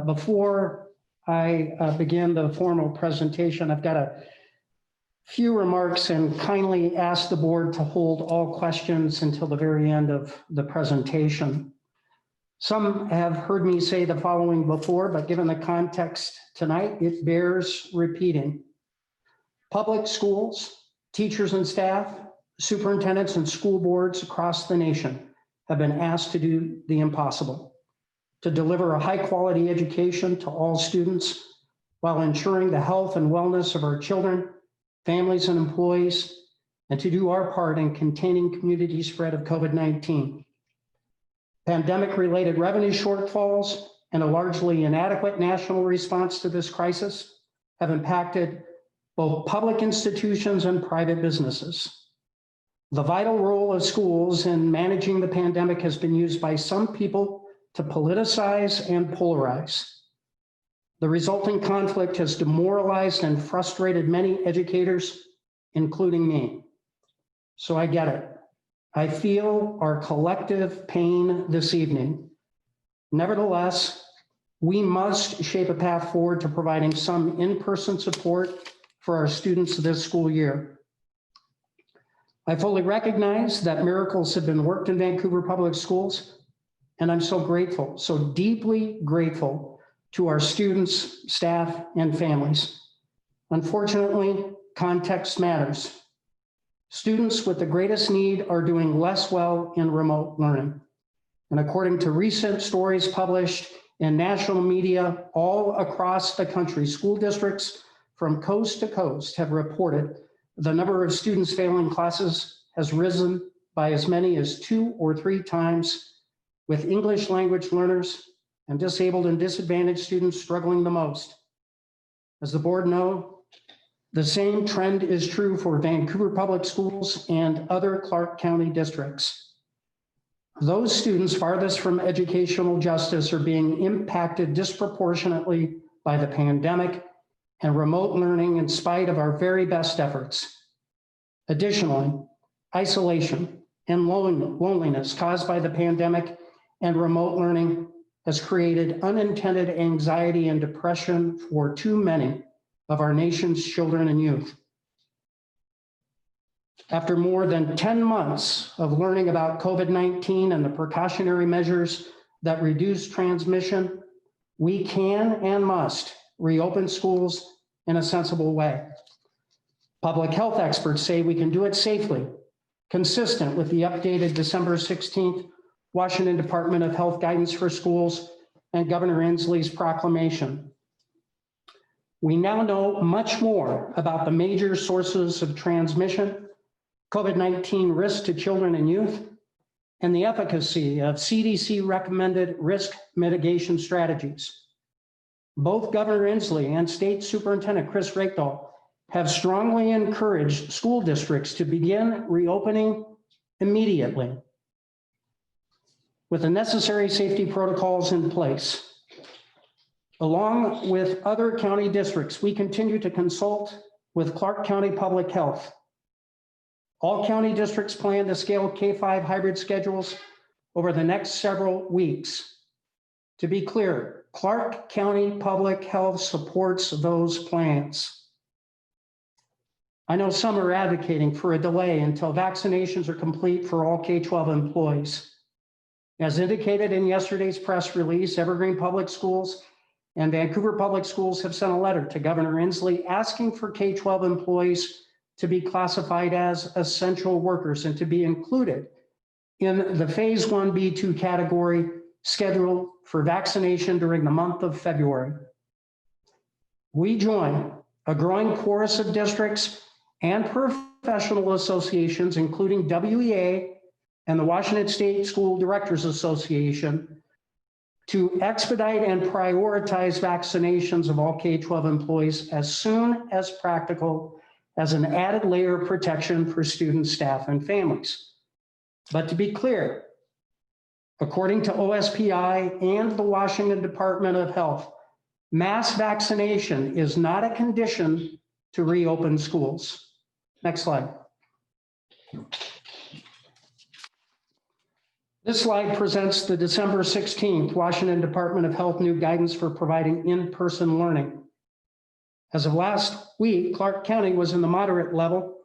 Before I begin the formal presentation, I've got a few remarks and kindly ask the board to hold all questions until the very end of the presentation. Some have heard me say the following before, but given the context tonight, it bears repeating. Public schools, teachers and staff, superintendents and school boards across the nation have been asked to do the impossible, to deliver a high-quality education to all students while ensuring the health and wellness of our children, families, and employees, and to do our part in containing community spread of COVID-19. Pandemic-related revenue shortfalls and a largely inadequate national response to this crisis have impacted both public institutions and private businesses. The vital role of schools in managing the pandemic has been used by some people to politicize and polarize. The resulting conflict has demoralized and frustrated many educators, including me. So I get it. I feel our collective pain this evening. Nevertheless, we must shape a path forward to providing some in-person support for our students this school year. I fully recognize that miracles have been worked in Vancouver Public Schools, and I'm so grateful, so deeply grateful to our students, staff, and families. Unfortunately, context matters. Students with the greatest need are doing less well in remote learning. And according to recent stories published in national media all across the country, school districts from coast to coast have reported the number of students failing classes has risen by as many as 2 or 3 times, with English language learners and disabled and disadvantaged students struggling the most. As the board knows, the same trend is true for Vancouver Public Schools and other Clark County districts. Those students farthest from educational justice are being impacted disproportionately by the pandemic and remote learning in spite of our very best efforts. Additionally, isolation and loneliness caused by the pandemic and remote learning has created unintended anxiety and depression for too many of our nation's children and youth. After more than 10 months of learning about COVID-19 and the precautionary measures that reduce transmission, we can and must reopen schools in a sensible way. Public health experts say we can do it safely, consistent with the updated December 16th Washington Department of Health guidance for schools and Governor Inslee's proclamation. We now know much more about the major sources of transmission, COVID-19 risk to children and youth, and the efficacy of CDC recommended risk mitigation strategies. Both Governor Inslee and State Superintendent Chris Reykdal have strongly encouraged school districts to begin reopening immediately with the necessary safety protocols in place. Along with other county districts, we continue to consult with Clark County Public Health. All county districts plan to scale K-5 hybrid schedules over the next several weeks. To be clear, Clark County Public Health supports those plans. I know some are advocating for a delay until vaccinations are complete for all K-12 employees. As indicated in yesterday's press release, Evergreen Public Schools and Vancouver Public Schools have sent a letter to Governor Inslee asking for K-12 employees to be classified as essential workers and to be included in the phase 1B2 category scheduled for vaccination during the month of February. We join a growing chorus of districts and professional associations, including WEA and the Washington State School Directors Association, to expedite and prioritize vaccinations of all K-12 employees as soon as practical as an added layer of protection for students, staff, and families. But to be clear, according to OSPI and the Washington Department of Health, mass vaccination is not a condition to reopen schools. Next slide. This slide presents the December 16th Washington Department of Health new guidance for providing in-person learning. As of last week, Clark County was in the moderate level.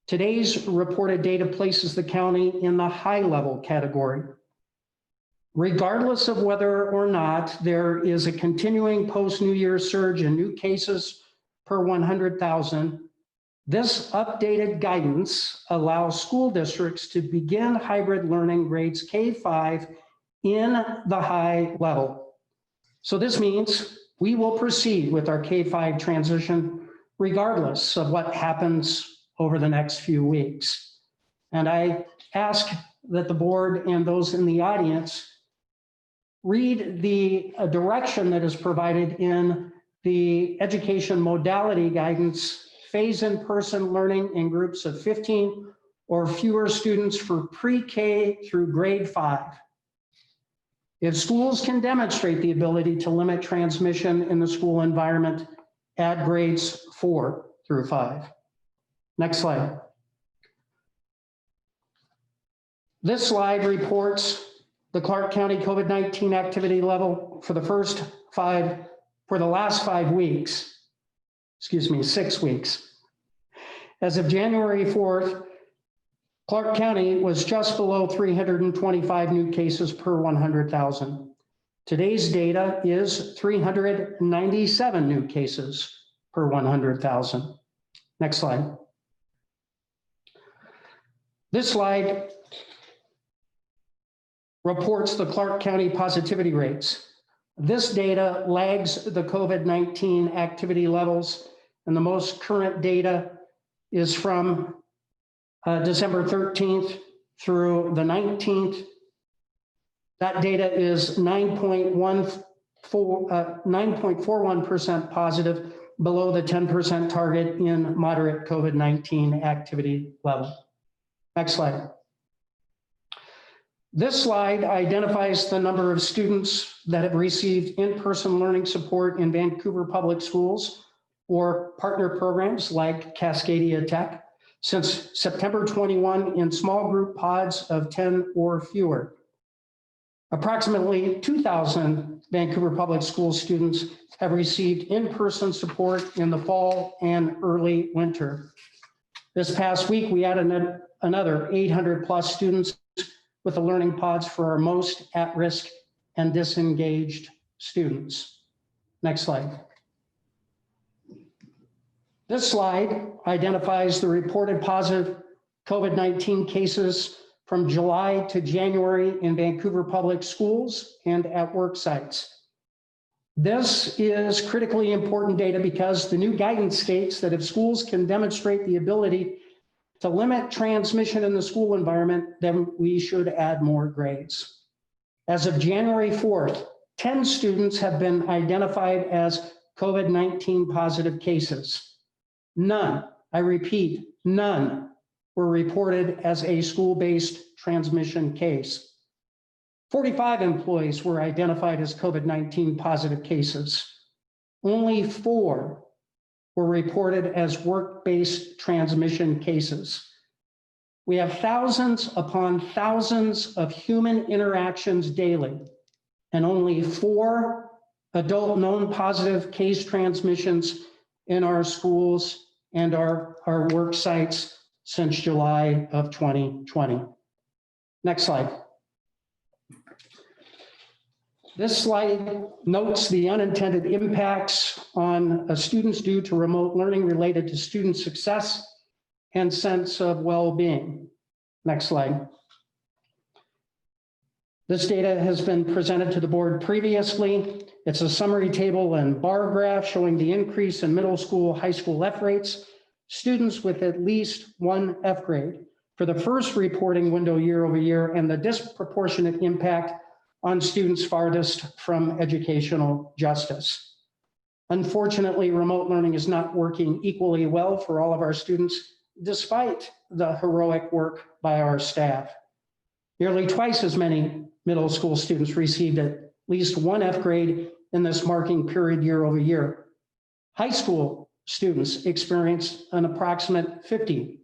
Today's reported data places the county in the high level category. Regardless of whether or not there is a continuing post-New Year surge in new cases per 100,000, this updated guidance allows school districts to begin hybrid learning grades K-5 in the high level. So this means we will proceed with our K-5 transition regardless of what happens over the next few weeks. And I ask that the board and those in the audience read the direction that is provided in the education modality guidance: phase in-person learning in groups of 15 or fewer students for pre-K through grade 5. If schools can demonstrate the ability to limit transmission in the school environment, add grades 4 through 5. Next slide. This slide reports the Clark County COVID-19 activity level for the last 5 weeks. Excuse me, 6 weeks. As of January 4th, Clark County was just below 325 new cases per 100,000. Today's data is 397 new cases per 100,000. Next slide. This slide reports the Clark County positivity rates. This data lags the COVID-19 activity levels, and the most current data is from December 13th through the 19th. That data is 9.41% positive, below the 10% target in moderate COVID-19 activity level. Next slide. This slide identifies the number of students that have received in-person learning support in Vancouver Public Schools or partner programs like Cascadia Tech since September 21 in small group pods of 10 or fewer. Approximately 2,000 Vancouver Public Schools students have received in-person support in the fall and early winter. This past week, we added another 800 plus students with the learning pods for our most at-risk and disengaged students. Next slide. This slide identifies the reported positive COVID-19 cases from July to January in Vancouver Public Schools and at work sites. This is critically important data because the new guidance states that if schools can demonstrate the ability to limit transmission in the school environment, then we should add more grades. As of January 4th, 10 students have been identified as COVID-19 positive cases. None, I repeat, none were reported as a school-based transmission case. 45 employees were identified as COVID-19 positive cases. Only 4 were reported as work-based transmission cases. We have thousands upon thousands of human interactions daily, and only 4 adult known positive case transmissions in our schools and our work sites since July of 2020. Next slide. This slide notes the unintended impacts on students due to remote learning related to student success and sense of well-being. Next slide. This data has been presented to the board previously. It's a summary table and bar graph showing the increase in middle school, high school F rates, students with at least 1 F grade for the first reporting window year over year, and the disproportionate impact on students farthest from educational justice. Unfortunately, remote learning is not working equally well for all of our students, despite the heroic work by our staff. Nearly twice as many middle school students received at least 1 F grade in this marking period year over year. High school students experienced an approximate 50%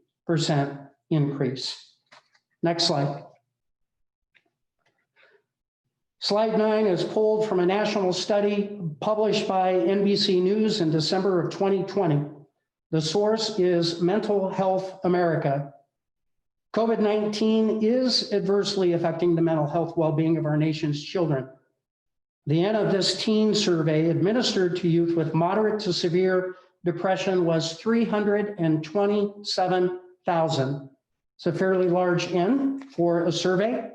increase. Next slide. Slide 9 is pulled from a national study published by NBC News in December of 2020. The source is Mental Health America. COVID-19 is adversely affecting the mental health well-being of our nation's children. The end of this teen survey administered to youth with moderate to severe depression was 327,000. It's a fairly large N for a survey.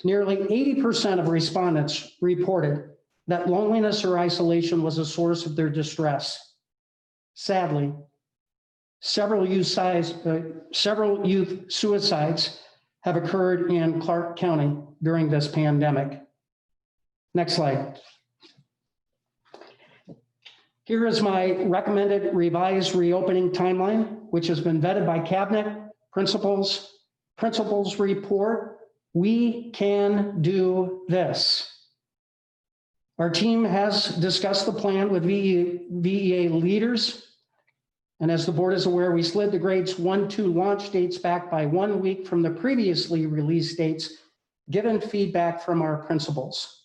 Nearly 80% of respondents reported that loneliness or isolation was a source of their distress. Sadly, several youth suicides have occurred in Clark County during this pandemic. Next slide. Here is my recommended revised reopening timeline, which has been vetted by cabinet, principals report. We can do this. Our team has discussed the plan with VEA leaders. And as the board is aware, we slid the grades 1-2 launch dates back by 1 week from the previously released dates, given feedback from our principals.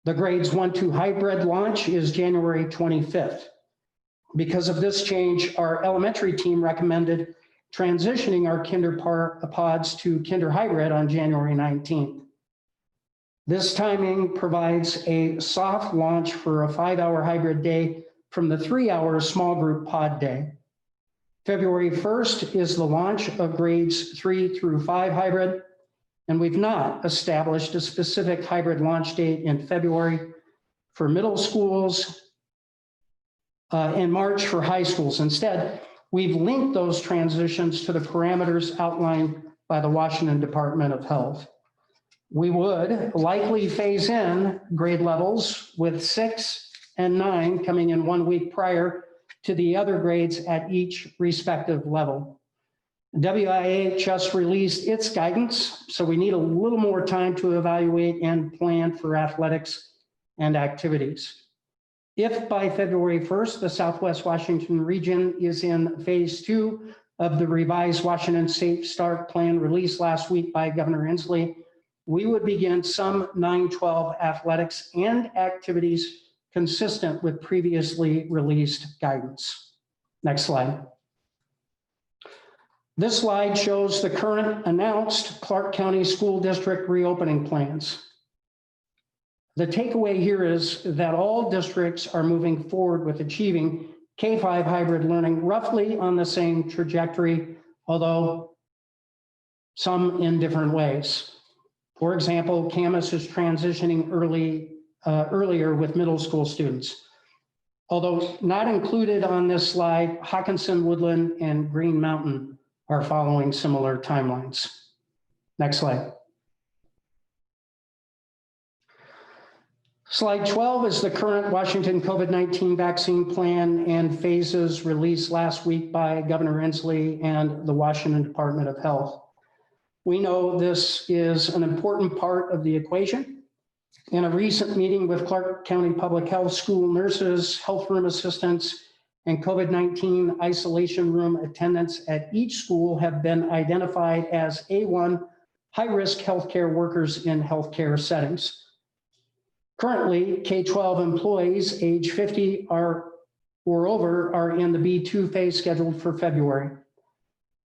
The grades 1-2 hybrid launch is January 25th. Because of this change, our elementary team recommended transitioning our kinder pods to kinder hybrid on January 19th. This timing provides a soft launch for a 5-hour hybrid day from the 3-hour small group pod day. February 1st is the launch of grades 3 through 5 hybrid, and we've not established a specific hybrid launch date in February for middle schools and March for high schools. Instead, we've linked those transitions to the parameters outlined by the Washington Department of Health. We would likely phase in grade levels with 6 and 9 coming in 1 week prior to the other grades at each respective level. WIA just released its guidance, so we need a little more time to evaluate and plan for athletics and activities. If by February 1st, the Southwest Washington region is in phase 2 of the revised Washington Safe Start Plan released last week by Governor Inslee, we would begin some 9-12 athletics and activities consistent with previously released guidance. Next slide. This slide shows the current announced Clark County School District reopening plans. The takeaway here is that all districts are moving forward with achieving K-5 hybrid learning roughly on the same trajectory, although some in different ways. For example, Camas is transitioning earlier with middle school students. Although not included on this slide, Hawkinson, Woodland, and Green Mountain are following similar timelines. Next slide. Slide 12 is the current Washington COVID-19 vaccine plan and phases released last week by Governor Inslee and the Washington Department of Health. We know this is an important part of the equation. In a recent meeting with Clark County Public Health school nurses, health room assistants, and COVID-19 isolation room attendants at each school have been identified as A1 high-risk healthcare workers in healthcare settings. Currently, K-12 employees age 50 or over are in the B2 phase scheduled for February.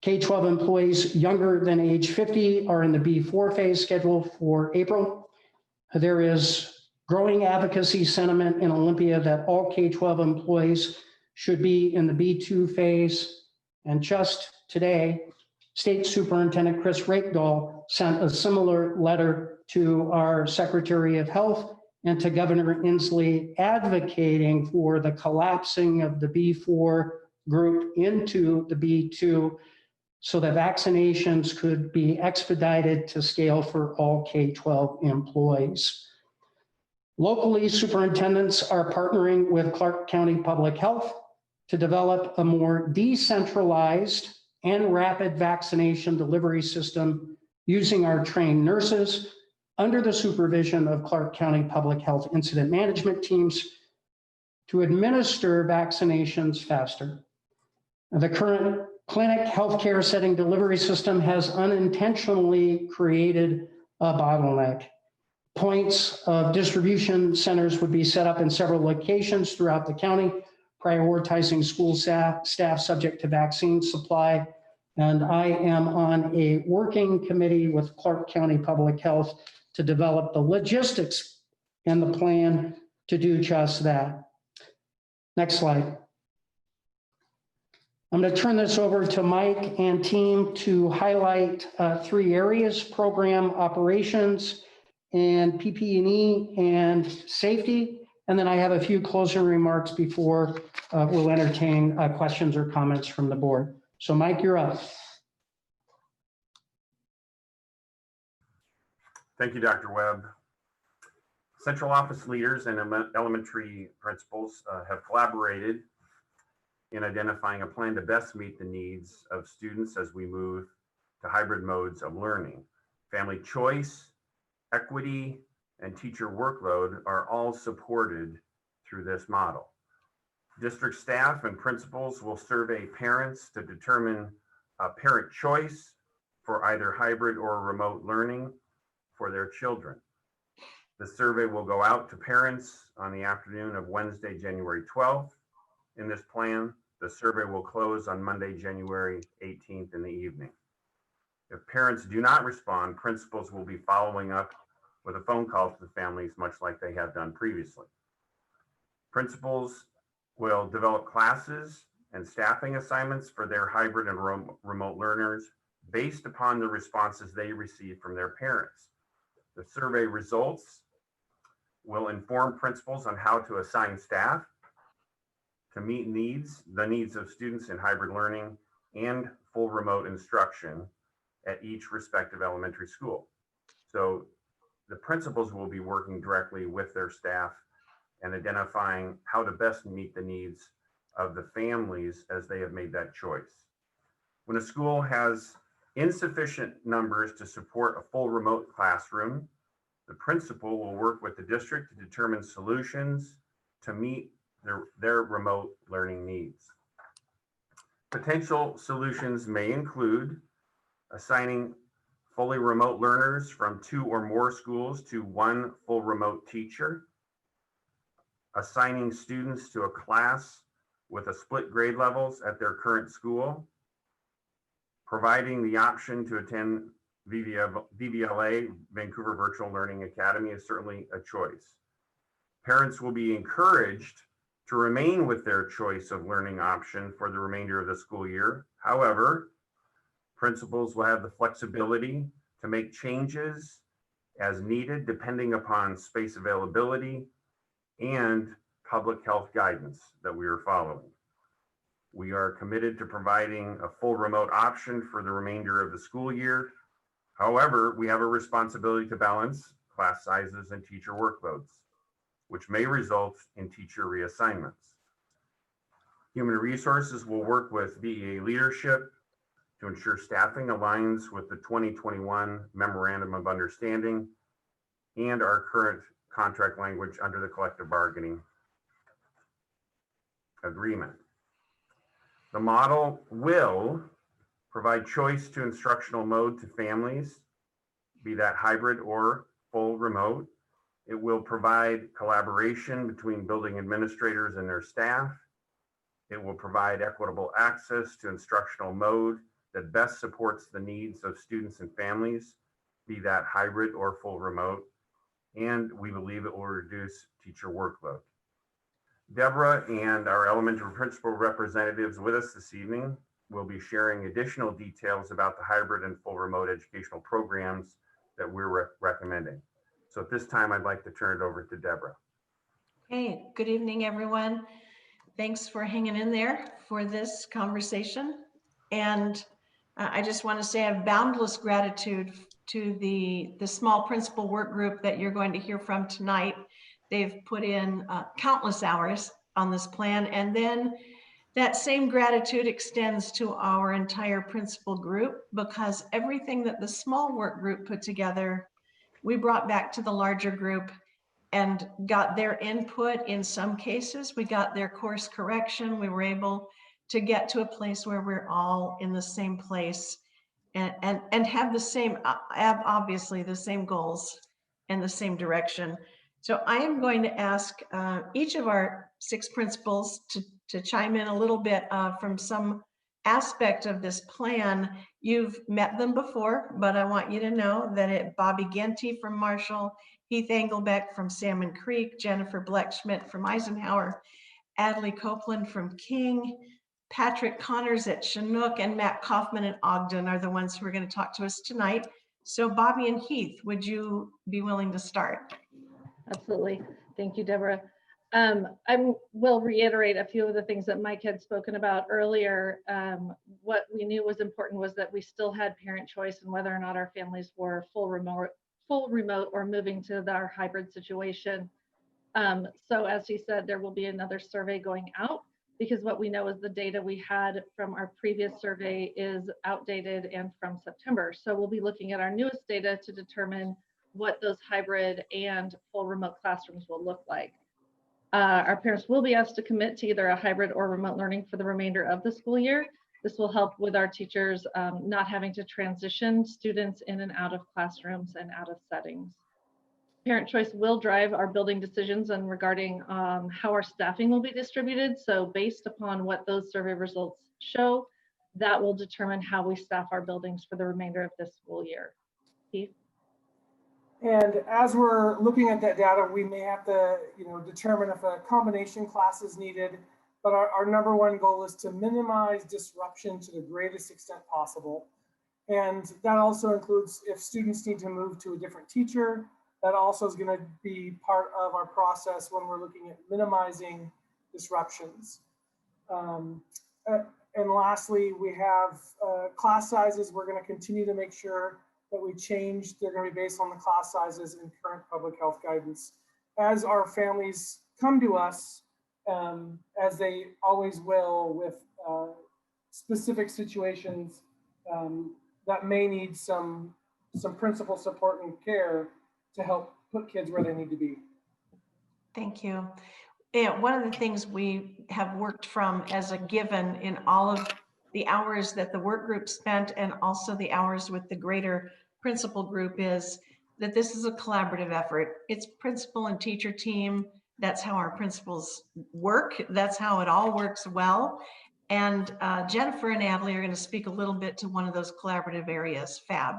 K-12 employees younger than age 50 are in the B4 phase scheduled for April. There is growing advocacy sentiment in Olympia that all K-12 employees should be in the B2 phase. And just today, State Superintendent Chris Rakedahl sent a similar letter to our Secretary of Health and to Governor Inslee advocating for the collapsing of the B4 group into the B2 so that vaccinations could be expedited to scale for all K-12 employees. Locally, superintendents are partnering with Clark County Public Health to develop a more decentralized and rapid vaccination delivery system using our trained nurses under the supervision of Clark County Public Health incident management teams to administer vaccinations faster. The current clinic healthcare setting delivery system has unintentionally created a bottleneck. points of distribution centers would be set up in several locations throughout the county, prioritizing school staff subject to vaccine supply. And I am on a working committee with Clark County Public Health to develop the logistics and the plan to do just that. Next slide. I'm going to turn this over to Mike and team to highlight 3 areas: program operations and PPE and safety. And then I have a few closing remarks before we'll entertain questions or comments from the board. So Mike, you're up. Thank you, Dr. Webb. Central office leaders and elementary principals have collaborated in identifying a plan to best meet the needs of students as we move to hybrid modes of learning. Family choice, equity, and teacher workload are all supported through this model. District staff and principals will survey parents to determine a parent choice for either hybrid or remote learning for their children. The survey will go out to parents on the afternoon of Wednesday, January 12th. In this plan, the survey will close on Monday, January 18th in the evening. If parents do not respond, principals will be following up with a phone call to the families, much like they have done previously. Principals will develop classes and staffing assignments for their hybrid and remote learners based upon the responses they receive from their parents. The survey results will inform principals on how to assign staff to meet the needs of students in hybrid learning and full remote instruction at each respective elementary school. So the principals will be working directly with their staff and identifying how to best meet the needs of the families as they have made that choice. When a school has insufficient numbers to support a full remote classroom, the principal will work with the district to determine solutions to meet their remote learning needs. Potential solutions may include assigning fully remote learners from 2 or more schools to 1 full remote teacher, assigning students to a class with a split grade levels at their current school, providing the option to attend VVLA, Vancouver Virtual Learning Academy, is certainly a choice. Parents will be encouraged to remain with their choice of learning option for the remainder of the school year. However, principals will have the flexibility to make changes as needed depending upon space availability and public health guidance that we are following. We are committed to providing a full remote option for the remainder of the school year. However, we have a responsibility to balance class sizes and teacher workloads, which may result in teacher reassignments. Human Resources will work with VEA leadership to ensure staffing aligns with the 2021 Memorandum of Understanding and our current contract language under the collective bargaining agreement. The model will provide choice to instructional mode to families, be that hybrid or full remote. It will provide collaboration between building administrators and their staff. It will provide equitable access to instructional mode that best supports the needs of students and families, be that hybrid or full remote. And we believe it will reduce teacher workload. Deborah and our elementary principal representatives with us this evening will be sharing additional details about the hybrid and full remote educational programs that we're recommending. So at this time, I'd like to turn it over to Deborah. Hey, good evening, everyone. Thanks for hanging in there for this conversation. And I just want to say I have boundless gratitude to the small principal work group that you're going to hear from tonight. They've put in countless hours on this plan. And then that same gratitude extends to our entire principal group, because everything that the small work group put together, we brought back to the larger group and got their input. In some cases, we got their course correction. We were able to get to a place where we're all in the same place and have the same, obviously the same goals and the same direction. So I am going to ask each of our 6 principals to chime in a little bit from some aspect of this plan. You've met them before, but I want you to know that Bobby Genty from Marshall, Heath Engelbeck from Salmon Creek, Jennifer Bleckschmidt from Eisenhower, Adley Copeland from King, Patrick Connors at Chinook, and Matt Kaufman at Ogden are the ones who are going to talk to us tonight. So Bobby and Heath, would you be willing to start? Absolutely. Thank you, Deborah. I will reiterate a few of the things that Mike had spoken about earlier. What we knew was important was that we still had parent choice in whether or not our families were full remote or moving to our hybrid situation. So as he said, there will be another survey going out because what we know is the data we had from our previous survey is outdated and from September. So we'll be looking at our newest data to determine what those hybrid and full remote classrooms will look like. Our parents will be asked to commit to either a hybrid or remote learning for the remainder of the school year. This will help with our teachers not having to transition students in and out of classrooms and out of settings. Parent choice will drive our building decisions and regarding how our staffing will be distributed. So based upon what those survey results show, that will determine how we staff our buildings for the remainder of this school year. Keith? And as we're looking at that data, we may have to, determine if a combination class is needed. But our number one goal is to minimize disruption to the greatest extent possible. And that also includes if students need to move to a different teacher, that also is going to be part of our process when we're looking at minimizing disruptions. And lastly, we have class sizes. We're going to continue to make sure that we change. They're going to be based on the class sizes in current public health guidance. As our families come to us, as they always will with specific situations that may need some principal support and care to help put kids where they need to be. Thank you. Yeah, one of the things we have worked from as a given in all of the hours that the work group spent and also the hours with the greater principal group is that this is a collaborative effort. It's principal and teacher team. That's how our principals work. That's how it all works well. And Jennifer and Adley are going to speak a little bit to one of those collaborative areas, FAB.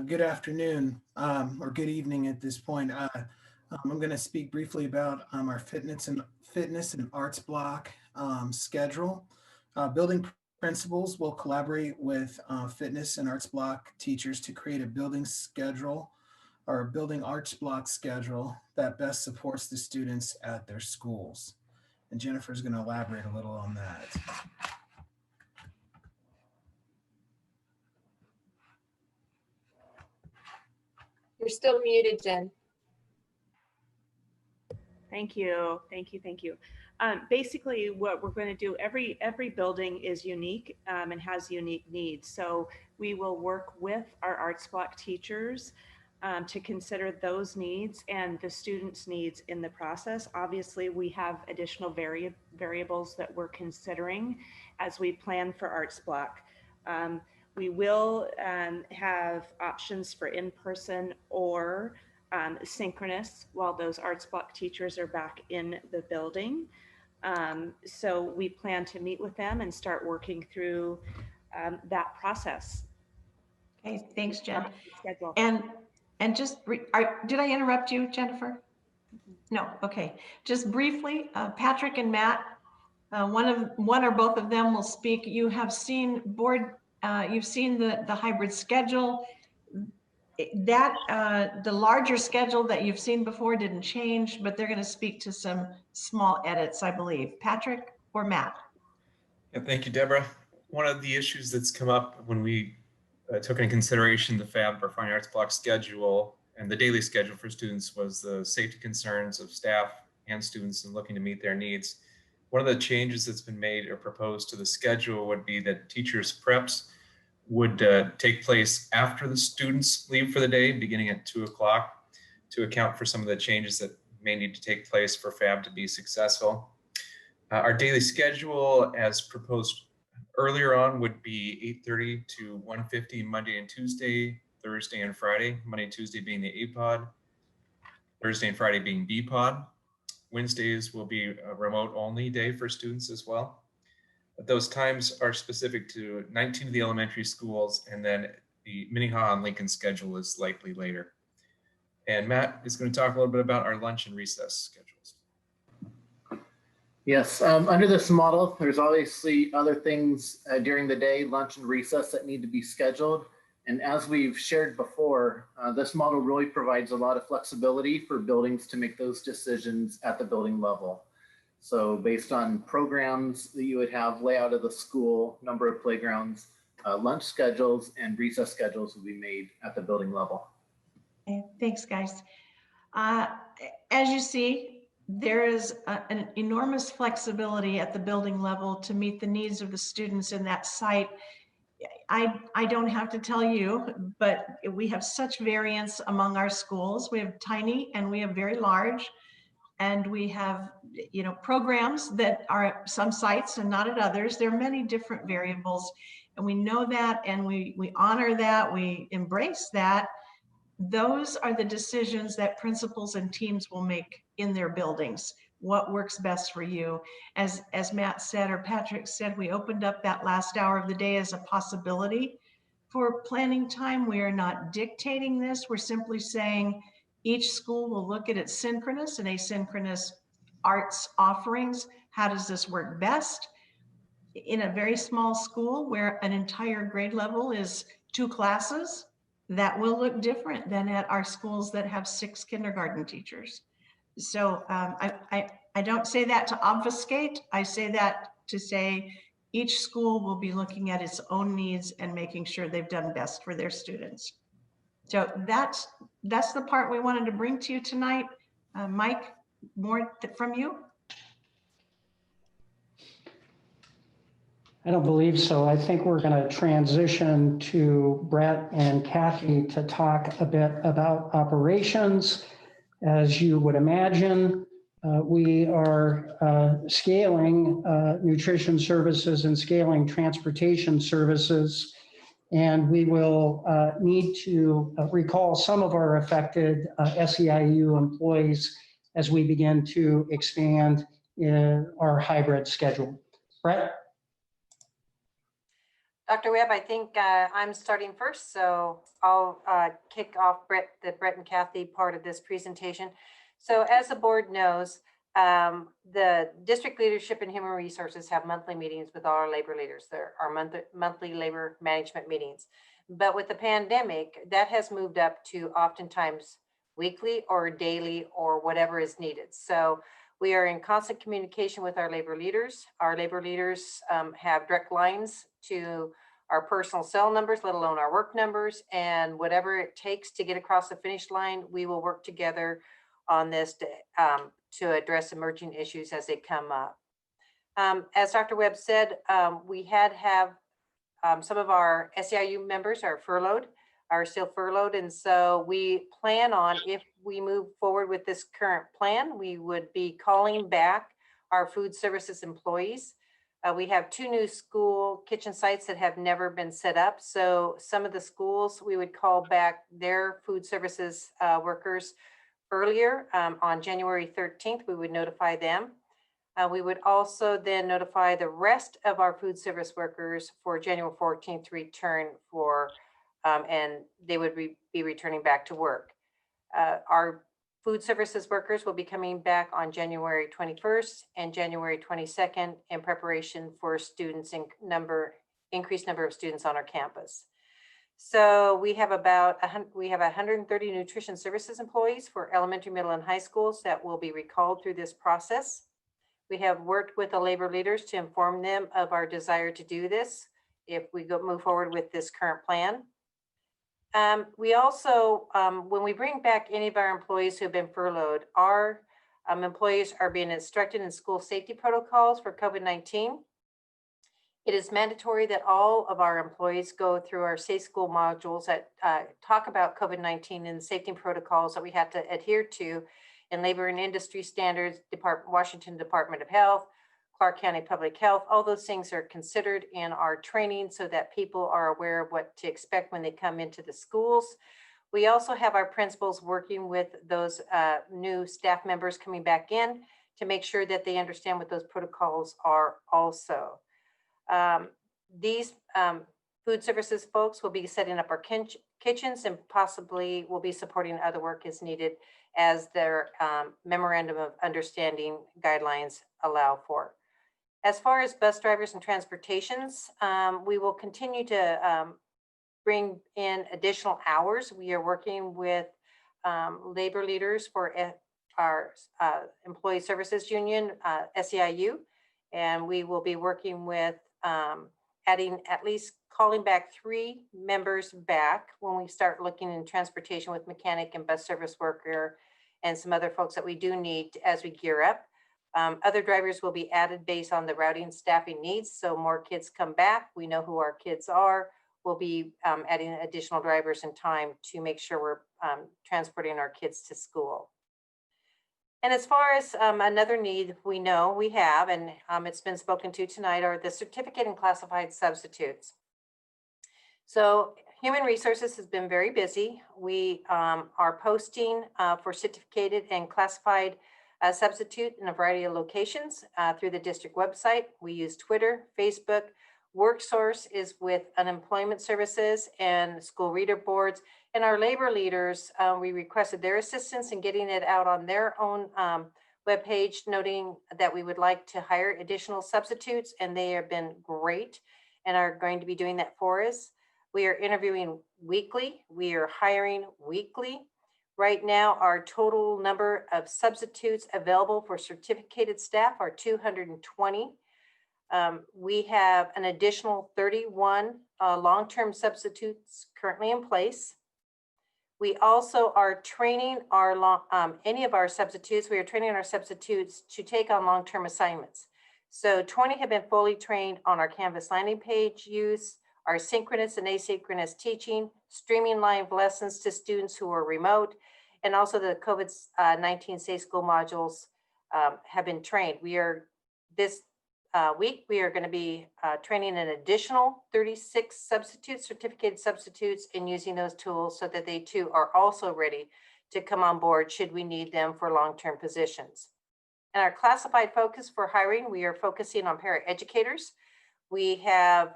Good afternoon or good evening at this point. I'm going to speak briefly about our fitness and arts block schedule. Building principals will collaborate with fitness and arts block teachers to create a building schedule or a building arts block schedule that best supports the students at their schools. And Jennifer is going to elaborate a little on that. You're still muted, Jen. Thank you. Basically, what we're going to do, every building is unique and has unique needs. So we will work with our arts block teachers to consider those needs and the students' needs in the process. Obviously, we have additional variables that we're considering as we plan for arts block. We will have options for in-person or synchronous while those arts block teachers are back in the building. So we plan to meet with them and start working through that process. Okay, thanks, Jen. And just, did I interrupt you, Jennifer? No, okay. Just briefly, Patrick and Matt, one or both of them will speak. You have seen you've seen the hybrid schedule. The larger schedule that you've seen before didn't change, but they're going to speak to some small edits, I believe. Patrick or Matt? Yeah, thank you, Deborah. One of the issues that's come up when we took into consideration the FAB or Fine Arts Block schedule and the daily schedule for students was the safety concerns of staff and students and looking to meet their needs. One of the changes that's been made or proposed to the schedule would be that teachers' preps would take place after the students leave for the day, beginning at 2 o'clock, to account for some of the changes that may need to take place for FAB to be successful. Our daily schedule, as proposed earlier on, would be 8:30 to 1:50 Monday and Tuesday, Thursday and Friday, Monday, Tuesday being the A pod, Thursday and Friday being B pod. Wednesdays will be a remote only day for students as well. But those times are specific to 19 of the elementary schools, and then the Minnehaha and Lincoln schedule is likely later. And Matt is going to talk a little bit about our lunch and recess schedules. Yes, under this model, there's obviously other things during the day, lunch and recess, that need to be scheduled. And as we've shared before, this model really provides a lot of flexibility for buildings to make those decisions at the building level. So based on programs that you would have, layout of the school, number of playgrounds, lunch schedules and recess schedules will be made at the building level. Okay, thanks, guys. As you see, there is an enormous flexibility at the building level to meet the needs of the students in that site. I don't have to tell you, but we have such variance among our schools. We have tiny and we have very large, and we have, you know, programs that are at some sites and not at others. There are many different variables, and we know that, and we honor that, we embrace that. Those are the decisions that principals and teams will make in their buildings. What works best for you? As Matt said, or Patrick said, we opened up that last hour of the day as a possibility for planning time. We are not dictating this. We're simply saying each school will look at its synchronous and asynchronous arts offerings. How does this work best? In a very small school where an entire grade level is 2 classes, that will look different than at our schools that have 6 kindergarten teachers. So I don't say that to obfuscate. I say that to say each school will be looking at its own needs and making sure they've done best for their students. So that's the part we wanted to bring to you tonight. Mike, more from you? I don't believe so. I think we're going to transition to Brett and Kathy to talk a bit about operations. As you would imagine, we are scaling nutrition services and scaling transportation services, and we will need to recall some of our affected SEIU employees as we begin to expand in our hybrid schedule. Brett? Dr. Webb, I think I'm starting first, so I'll kick off the Brett and Kathy part of this presentation. So as the board knows, the district leadership and human resources have monthly meetings with all our labor leaders. There are monthly labor management meetings. But with the pandemic, that has moved up to oftentimes weekly or daily or whatever is needed. So we are in constant communication with our labor leaders. Our labor leaders have direct lines to our personal cell numbers, let alone our work numbers, and whatever it takes to get across the finish line, we will work together on this to address emerging issues as they come up. As Dr. Webb said, we have some of our SEIU members are still furloughed. And so we plan on, if we move forward with this current plan, we would be calling back our food services employees. We have 2 new school kitchen sites that have never been set up. So some of the schools, we would call back their food services workers earlier. On January 13th, we would notify them. We would also then notify the rest of our food service workers for January 14th return for, and they would be returning back to work. Our food services workers will be coming back on January 21st and January 22nd in preparation for students increased number of students on our campus. So we have 130 nutrition services employees for elementary, middle, and high schools that will be recalled through this process. We have worked with the labor leaders to inform them of our desire to do this if we move forward with this current plan. We also, when we bring back any of our employees who have been furloughed, our employees are being instructed in school safety protocols for COVID-19. It is mandatory that all of our employees go through our Safe School modules that talk about COVID-19 and safety protocols that we have to adhere to in labor and industry standards, Washington Department of Health, Clark County Public Health. All those things are considered in our training so that people are aware of what to expect when they come into the schools. We also have our principals working with those new staff members coming back in to make sure that they understand what those protocols are also. These food services folks will be setting up our kitchens and possibly will be supporting other work as needed as their memorandum of understanding guidelines allow for. As far as bus drivers and transportations, we will continue to bring in additional hours. We are working with labor leaders for our Employee Services Union, SEIU, and we will be working with adding at least calling back 3 members back when we start looking in transportation with mechanic and bus service worker and some other folks that we do need as we gear up. Other drivers will be added based on the routing staffing needs. So more kids come back. We know who our kids are. We'll be adding additional drivers in time to make sure we're transporting our kids to school. And as far as another need we know we have, and it's been spoken to tonight, are the certificate and classified substitutes. So Human Resources has been very busy. We are posting for certificated and classified substitute in a variety of locations through the district website. We use Twitter, Facebook. WorkSource is with unemployment services and school reader boards. And our labor leaders, we requested their assistance in getting it out on their own webpage, noting that we would like to hire additional substitutes, and they have been great and are going to be doing that for us. We are interviewing weekly. We are hiring weekly. Right now, our total number of substitutes available for certificated staff are 220. We have an additional 31 long-term substitutes currently in place. We also are training our any of our substitutes. We are training our substitutes to take on long-term assignments. So 20 have been fully trained on our Canvas landing page use, our synchronous and asynchronous teaching, streaming live lessons to students who are remote, and also the COVID-19 Safe School modules have been trained. We are this week, we are going to be training an additional 36 substitutes, certificated substitutes, and using those tools so that they too are also ready to come on board should we need them for long-term positions. And our classified focus for hiring, we are focusing on paraeducators. We have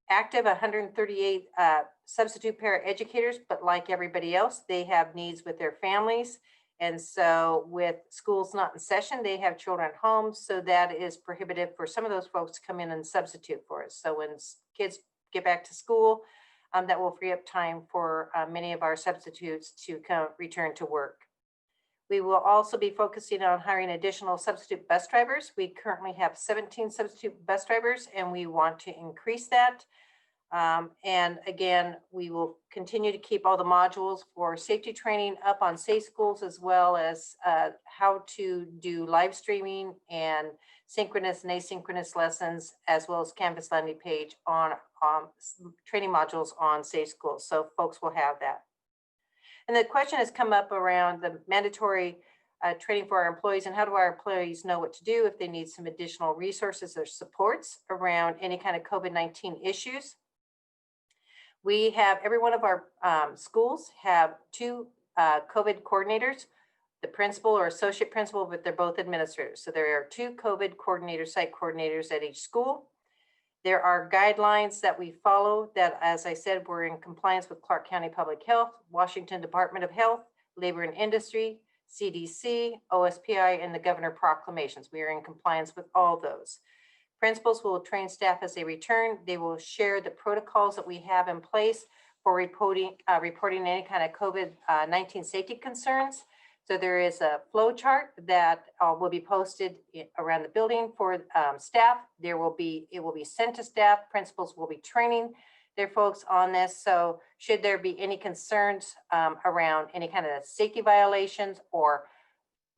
active 138 substitute paraeducators, but like everybody else, they have needs with their families. And so with schools not in session, they have children at home. So that is prohibitive for some of those folks to come in and substitute for us. So when kids get back to school, that will free up time for many of our substitutes to return to work. We will also be focusing on hiring additional substitute bus drivers. We currently have 17 substitute bus drivers, and we want to increase that. And again, we will continue to keep all the modules for safety training up on Safe Schools, as well as how to do live streaming and synchronous and asynchronous lessons, as well as Canvas landing page on training modules on Safe Schools. So folks will have that. And the question has come up around the mandatory training for our employees, and how do our employees know what to do if they need some additional resources or supports around any kind of COVID-19 issues. We have, every one of our schools have 2 COVID coordinators, the principal or associate principal, but they're both administrators. So there are 2 COVID coordinators, site coordinators at each school. There are guidelines that we follow that, as I said, we're in compliance with Clark County Public Health, Washington Department of Health, Labor and Industry, CDC, OSPI, and the Governor proclamations. We are in compliance with all those. Principals will train staff as they return. They will share the protocols that we have in place for reporting any kind of COVID-19 safety concerns. So there is a flow chart that will be posted around the building for staff. It will be sent to staff. Principals will be training their folks on this. So should there be any concerns around any kind of safety violations or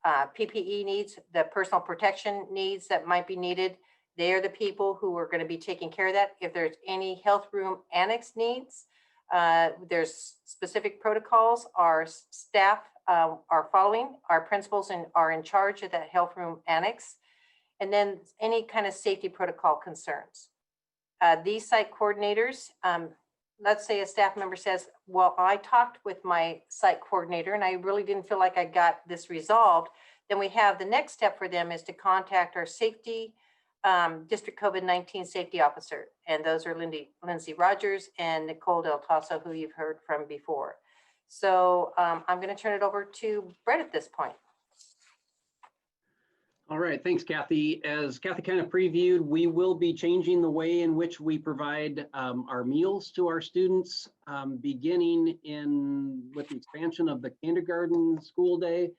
PPE needs, the personal protection needs that might be needed, they are the people who are going to be taking care of that. If there's any health room annex needs, there's specific protocols our staff are following. Our principals are in charge of that health room annex. and then any kind of safety protocol concerns. These site coordinators, let's say a staff member says, well, I talked with my site coordinator and I really didn't feel like I got this resolved. Then we have the next step for them is to contact our safety district COVID-19 safety officer. And those are Lindsay Rogers and Nicole Del Tasso, who you've heard from before. So I'm going to turn it over to Brett at this point. All right, thanks, Kathy. As Kathy kind of previewed, we will be changing the way in which we provide our meals to our students, beginning with the expansion of the kindergarten school day.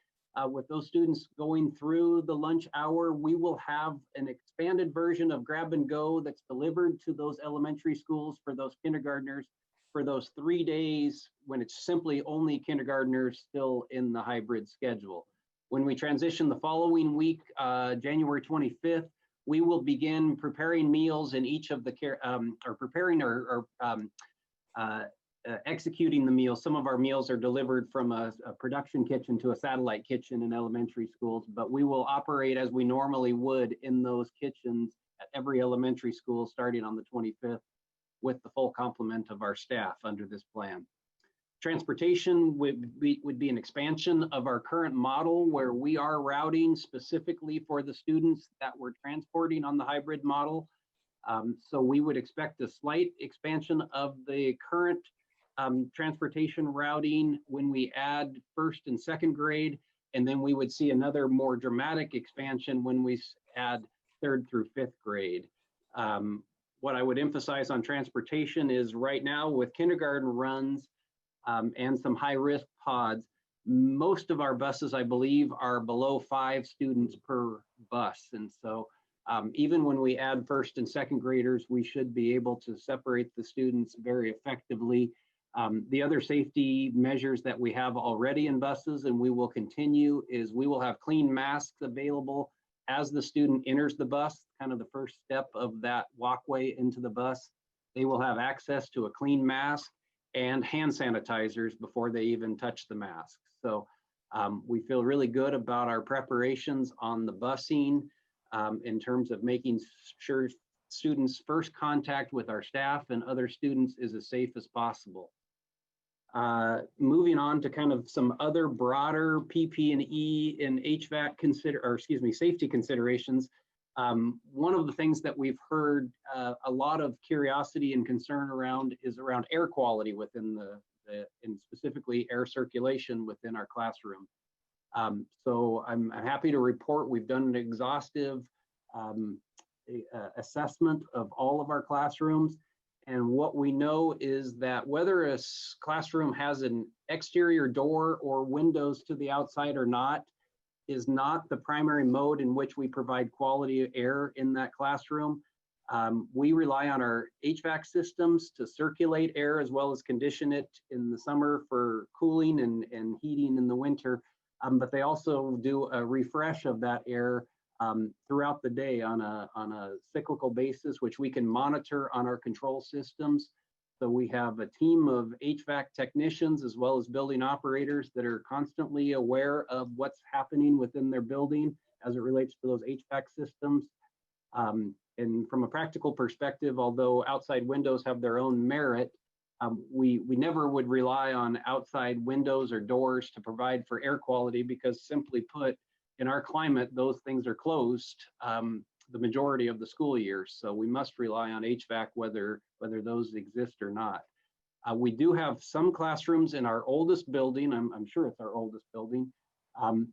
With those students going through the lunch hour, we will have an expanded version of grab and go that's delivered to those elementary schools for those kindergartners for those 3 days when it's simply only kindergartners still in the hybrid schedule. When we transition the following week, January 25th, we will begin preparing meals in each of the executing the meals. Some of our meals are delivered from a production kitchen to a satellite kitchen in elementary schools, but we will operate as we normally would in those kitchens at every elementary school starting on the 25th with the full complement of our staff under this plan. Transportation would be an expansion of our current model where we are routing specifically for the students that we're transporting on the hybrid model. So we would expect a slight expansion of the current transportation routing when we add first and second grade, and then we would see another more dramatic expansion when we add third through fifth grade. What I would emphasize on transportation is right now with kindergarten runs, and some high-risk pods, most of our buses, I believe, are below 5 students per bus. And so even when we add first and second graders, we should be able to separate the students very effectively. The other safety measures that we have already in buses, and we will continue, is we will have clean masks available as the student enters the bus, kind of the first step of that walkway into the bus. They will have access to a clean mask and hand sanitizers before they even touch the mask. So we feel really good about our preparations on the busing in terms of making sure students' first contact with our staff and other students is as safe as possible. Moving on to kind of some other broader PP&E and HVAC safety considerations. One of the things that we've heard a lot of curiosity and concern around is around air quality within and specifically air circulation within our classroom. So I'm happy to report we've done an exhaustive assessment of all of our classrooms. And what we know is that whether a classroom has an exterior door or windows to the outside or not, is not the primary mode in which we provide quality air in that classroom. We rely on our HVAC systems to circulate air as well as condition it in the summer for cooling and heating in the winter. But they also do a refresh of that air throughout the day on a cyclical basis, which we can monitor on our control systems. So we have a team of HVAC technicians as well as building operators that are constantly aware of what's happening within their building as it relates to those HVAC systems. And from a practical perspective, although outside windows have their own merit, we never would rely on outside windows or doors to provide for air quality because simply put, in our climate, those things are closed the majority of the school year. So we must rely on HVAC whether those exist or not. We do have some classrooms in our oldest building, I'm sure it's our oldest building,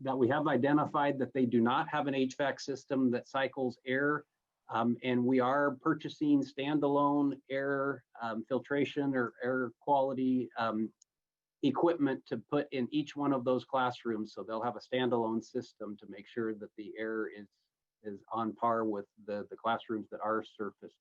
that we have identified that they do not have an HVAC system that cycles air. And we are purchasing standalone air filtration or air quality equipment to put in each one of those classrooms. So they'll have a standalone system to make sure that the air is on par with the classrooms that are serviced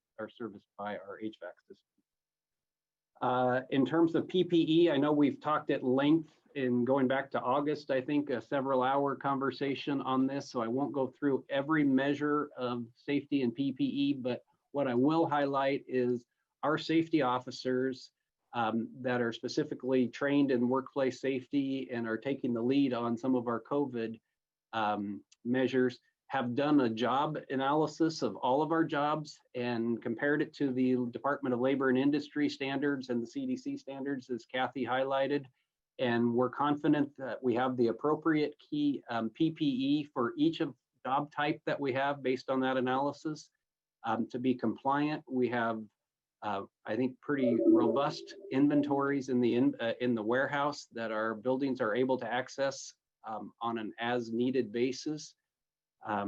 by our HVAC system. In terms of PPE, I know we've talked at length in going back to August, I think a several-hour conversation on this, so I won't go through every measure of safety and PPE, but what I will highlight is our safety officers that are specifically trained in workplace safety and are taking the lead on some of our COVID measures have done a job analysis of all of our jobs and compared it to the Department of Labor and Industry standards and the CDC standards, as Kathy highlighted. And we're confident that we have the appropriate key PPE for each of job type that we have based on that analysis. To be compliant, we have, I think, pretty robust inventories in the warehouse that our buildings are able to access on an as-needed basis.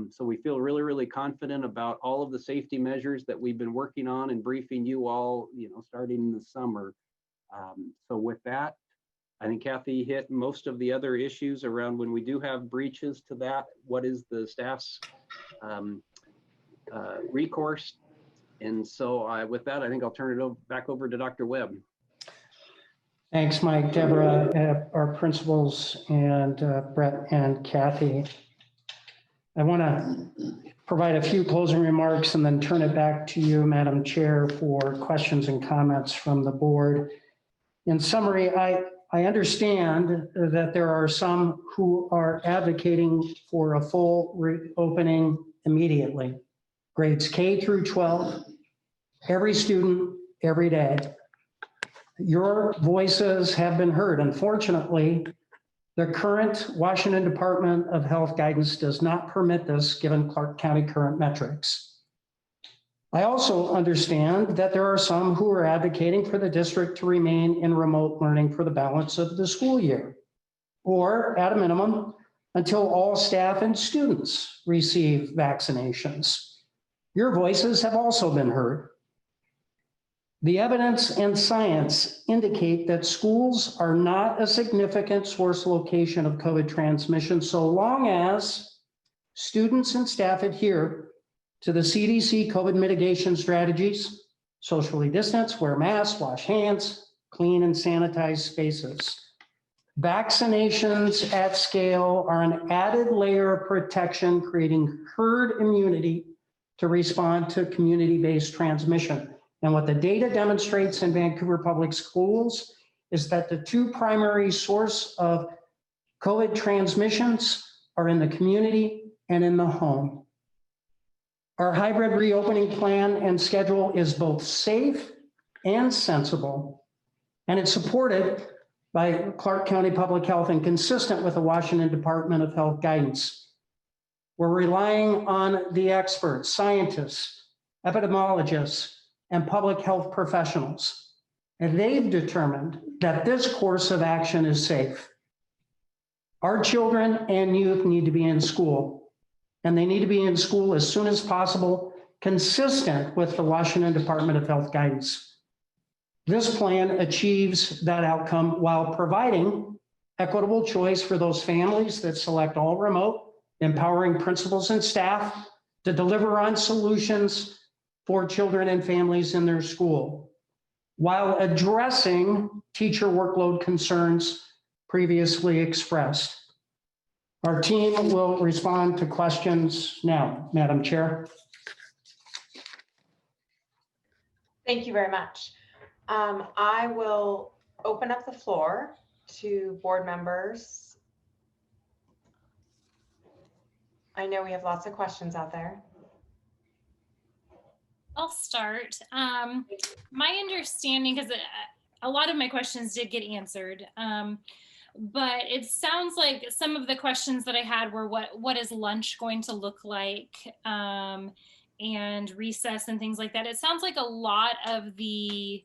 So we feel really, really confident about all of the safety measures that we've been working on and briefing you all, starting in the summer. So with that, I think Kathy hit most of the other issues around when we do have breaches to that. What is the staff's recourse? And so with that, I think I'll turn it back over to Dr. Webb. Thanks, Mike, Deborah, our principals, and Brett and Kathy. I want to provide a few closing remarks and then turn it back to you, Madam Chair, for questions and comments from the board. In summary, I understand that there are some who are advocating for a full reopening immediately. Grades K through 12, every student, every day. Your voices have been heard. Unfortunately, the current Washington Department of Health guidance does not permit this given Clark County current metrics. I also understand that there are some who are advocating for the district to remain in remote learning for the balance of the school year, or at a minimum, until all staff and students receive vaccinations. Your voices have also been heard. The evidence and science indicate that schools are not a significant source location of COVID transmission so long as students and staff adhere to the CDC COVID mitigation strategies, socially distance, wear masks, wash hands, clean and sanitize spaces. Vaccinations at scale are an added layer of protection, creating herd immunity to respond to community-based transmission. And what the data demonstrates in Vancouver Public Schools is that the two primary sources of COVID transmissions are in the community and in the home. Our hybrid reopening plan and schedule is both safe and sensible, and it's supported by Clark County Public Health and consistent with the Washington Department of Health guidance. We're relying on the experts, scientists, epidemiologists, and public health professionals. And they've determined that this course of action is safe. Our children and youth need to be in school, and they need to be in school as soon as possible, consistent with the Washington Department of Health guidance. This plan achieves that outcome while providing equitable choice for those families that select all remote, empowering principals and staff to deliver on solutions for children and families in their school, while addressing teacher workload concerns previously expressed. Our team will respond to questions now, Madam Chair. Thank you very much. I will open up the floor to board members. I know we have lots of questions out there. I'll start. My understanding, because a lot of my questions did get answered, but it sounds like some of the questions that I had were what is lunch going to look like, and recess and things like that. It sounds like a lot of the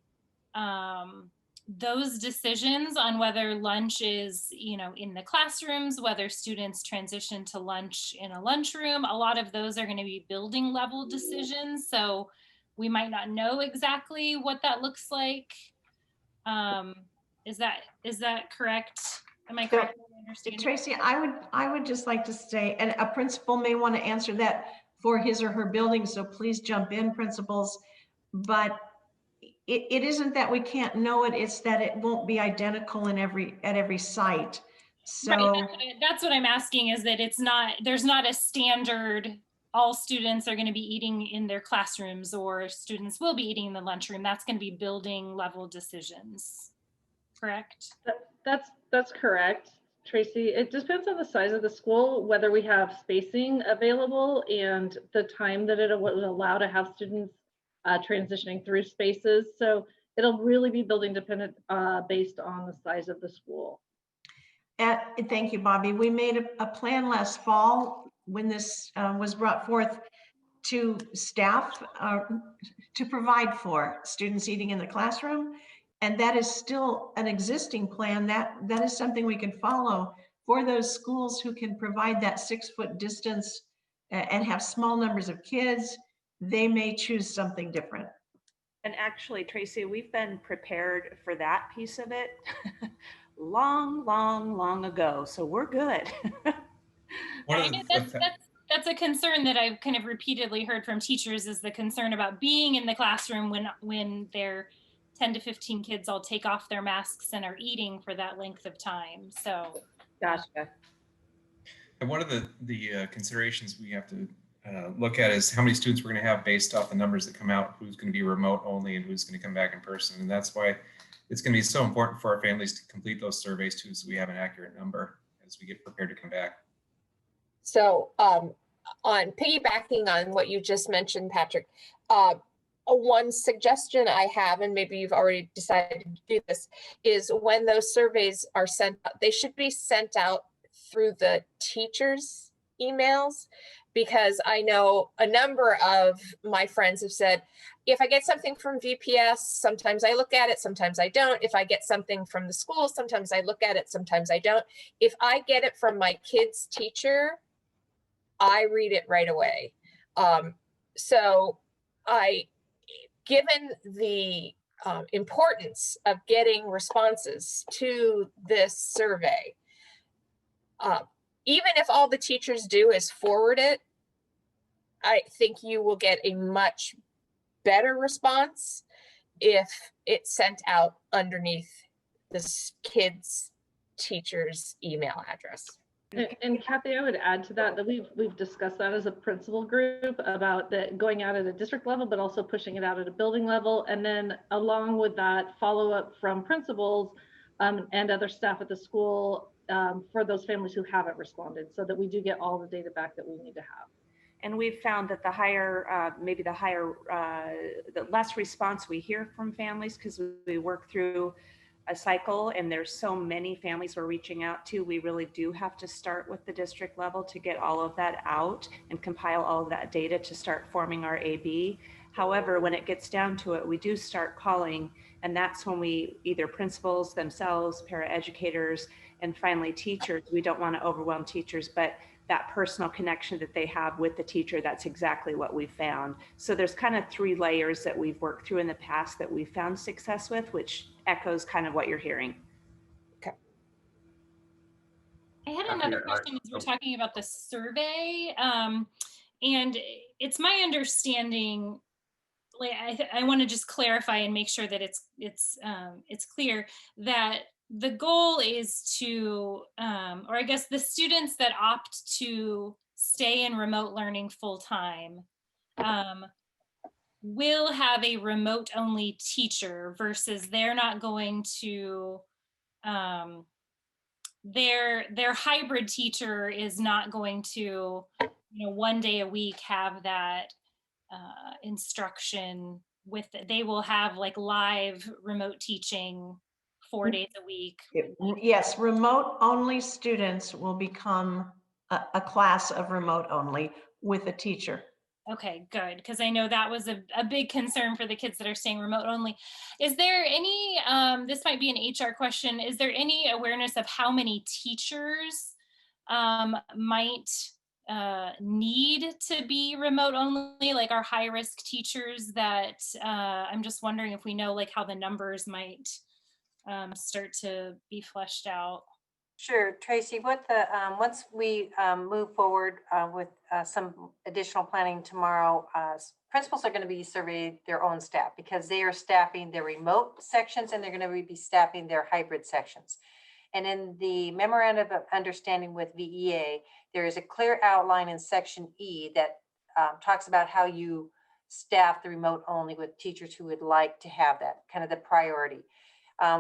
those decisions on whether lunch is, in the classrooms, whether students transition to lunch in a lunchroom, a lot of those are going to be building level decisions. So we might not know exactly what that looks like. Is that correct? Am I correct in understanding? Tracy, I would just like to say, and a principal may want to answer that for his or her building, so please jump in, principals. But it isn't that we can't know it, it's that it won't be identical at every site. So right, that's what I'm asking, is that there's not a standard, all students are going to be eating in their classrooms or students will be eating in the lunchroom. That's going to be building level decisions, correct? That's correct. Tracy, it depends on the size of the school, whether we have spacing available and the time that it would allow to have students transitioning through spaces. So it'll really be building dependent based on the size of the school. And thank you, Bobby. We made a plan last fall when this was brought forth to staff to provide for students eating in the classroom. And that is still an existing plan. That is something we can follow for those schools who can provide that 6-foot distance and have small numbers of kids. They may choose something different. And actually, Tracy, we've been prepared for that piece of it long ago. So we're good. That's a concern that I've kind of repeatedly heard from teachers, is the concern about being in the classroom when they're 10 to 15 kids all take off their masks and are eating for that length of time. So Gotcha. And one of the considerations we have to look at is how many students we're going to have based off the numbers that come out, who's going to be remote only and who's going to come back in person. And that's why it's going to be so important for our families to complete those surveys too, so we have an accurate number as we get prepared to come back. So on piggybacking on what you just mentioned, Patrick, one suggestion I have, and maybe you've already decided to do this, is when those surveys are sent out, they should be sent out through the teachers' emails, because I know a number of my friends have said, if I get something from VPS, sometimes I look at it, sometimes I don't. If I get something from the school, sometimes I look at it, sometimes I don't. If I get it from my kid's teacher, I read it right away. So given the importance of getting responses to this survey, even if all the teachers do is forward it, I think you will get a much better response if it's sent out underneath this kid's teacher's email address. And Kathy, I would add to that we've discussed that as a principal group about that going out at a district level, but also pushing it out at a building level. And then along with that, follow up from principals and other staff at the school for those families who haven't responded, so that we do get all the data back that we need to have. And we've found that the less response we hear from families, because we work through a cycle and there's so many families we're reaching out to, we really do have to start with the district level to get all of that out and compile all of that data to start forming our AB. However, when it gets down to it, we do start calling, and that's when we, either principals themselves, paraeducators, and finally teachers, we don't want to overwhelm teachers, but that personal connection that they have with the teacher, that's exactly what we found. So there's kind of 3 layers that we've worked through in the past that we've found success with, which echoes kind of what you're hearing. Okay. I had another question as we're talking about the survey. And it's my understanding, like I want to just clarify and make sure that it's clear that the goal is to, or I guess the students that opt to stay in remote learning full time will have a remote only teacher, versus they're not going to, their hybrid teacher is not going to, one day a week have that instruction with, they will have like live remote teaching 4 days a week. Yes, remote only students will become a class of remote only with a teacher. Okay, good, because I know that was a big concern for the kids that are staying remote only. Is there any, this might be an HR question, is there any awareness of how many teachers might need to be remote only, like our high risk teachers that, I'm just wondering if we know like how the numbers might start to be fleshed out. Sure, Tracy, once we move forward with some additional planning tomorrow, principals are going to be surveying their own staff, because they are staffing their remote sections and they're going to be staffing their hybrid sections. And in the memorandum of understanding with VEA, there is a clear outline in section E that talks about how you staff the remote only with teachers who would like to have that, kind of the priority.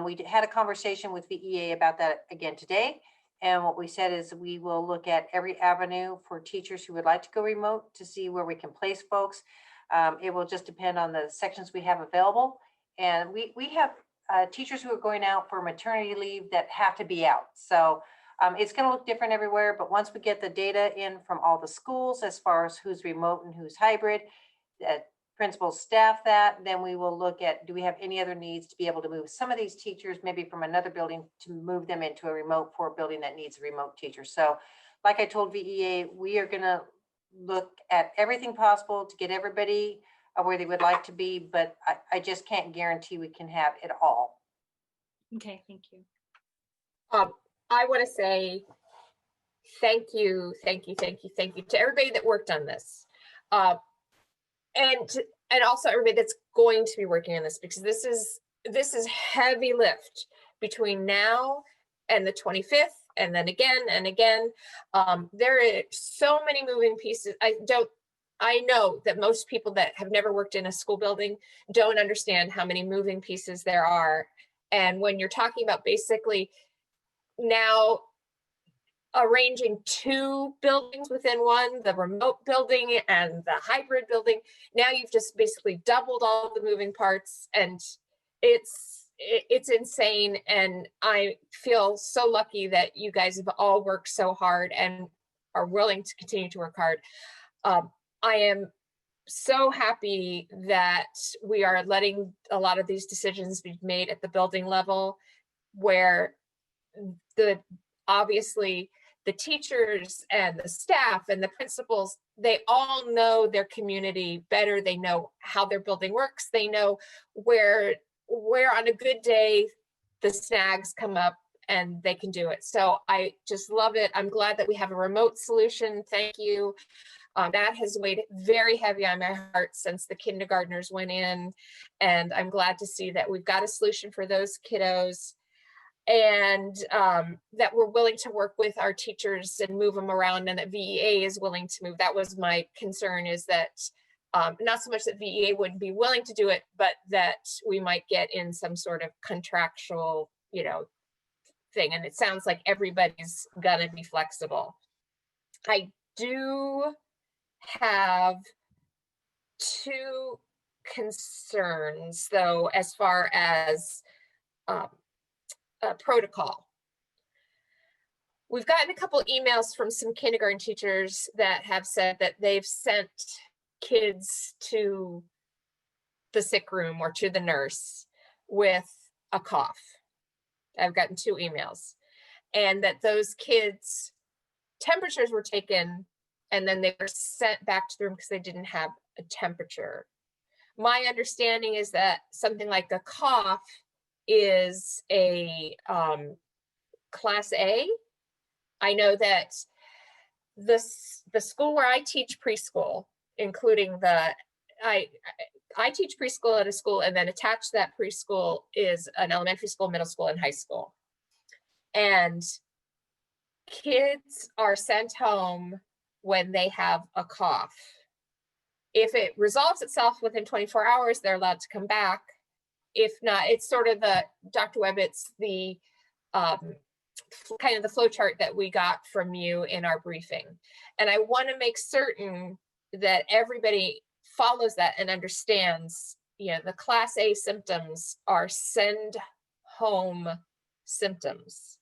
We had a conversation with VEA about that again today, And what we said is we will look at every avenue for teachers who would like to go remote to see where we can place folks. It will just depend on the sections we have available. And we have teachers who are going out for maternity leave that have to be out. So it's going to look different everywhere. But once we get the data in from all the schools as far as who's remote and who's hybrid, principals staff that, then we will look at, do we have any other needs to be able to move some of these teachers maybe from another building to move them into a remote for a building that needs a remote teacher. So like I told VEA, we are going to look at everything possible to get everybody where they would like to be, but I just can't guarantee we can have it all. Okay, thank you. I want to say thank you to everybody that worked on this. And also everybody that's going to be working on this, because this is heavy lift between now and the 25th, and then again and again. There are so many moving pieces. I know that most people that have never worked in a school building don't understand how many moving pieces there are. And when you're talking about basically now arranging 2 buildings within one, the remote building and the hybrid building, now you've just basically doubled all the moving parts, and it's insane. And I feel so lucky that you guys have all worked so hard and are willing to continue to work hard. I am so happy that we are letting a lot of these decisions be made at the building level, where obviously the teachers and the staff and the principals, they all know their community better. They know how their building works. They know where on a good day the snags come up and they can do it. So I just love it. I'm glad that we have a remote solution. Thank you. That has weighed very heavy on my heart since the kindergartners went in. And I'm glad to see that we've got a solution for those kiddos, and that we're willing to work with our teachers and move them around, and that VEA is willing to move. That was my concern, is that not so much that VEA wouldn't be willing to do it, but that we might get in some sort of contractual, thing. And it sounds like everybody's gonna be flexible. I do have 2 concerns, though, as far as protocol. We've gotten a couple emails from some kindergarten teachers that have said that they've sent kids to the sick room or to the nurse with a cough. I've gotten 2 emails, and that those kids' temperatures were taken and then they were sent back to the room because they didn't have a temperature. My understanding is that something like a cough is a class A. I know that the school where I teach preschool, including I teach preschool at a school, and then attached to that preschool is an elementary school, middle school, and high school. And kids are sent home when they have a cough. If it resolves itself within 24 hours, they're allowed to come back. If not, it's sort of Dr. Webb, it's the kind of the flow chart that we got from you in our briefing. And I want to make certain that everybody follows that and understands, the class A symptoms are send home symptoms.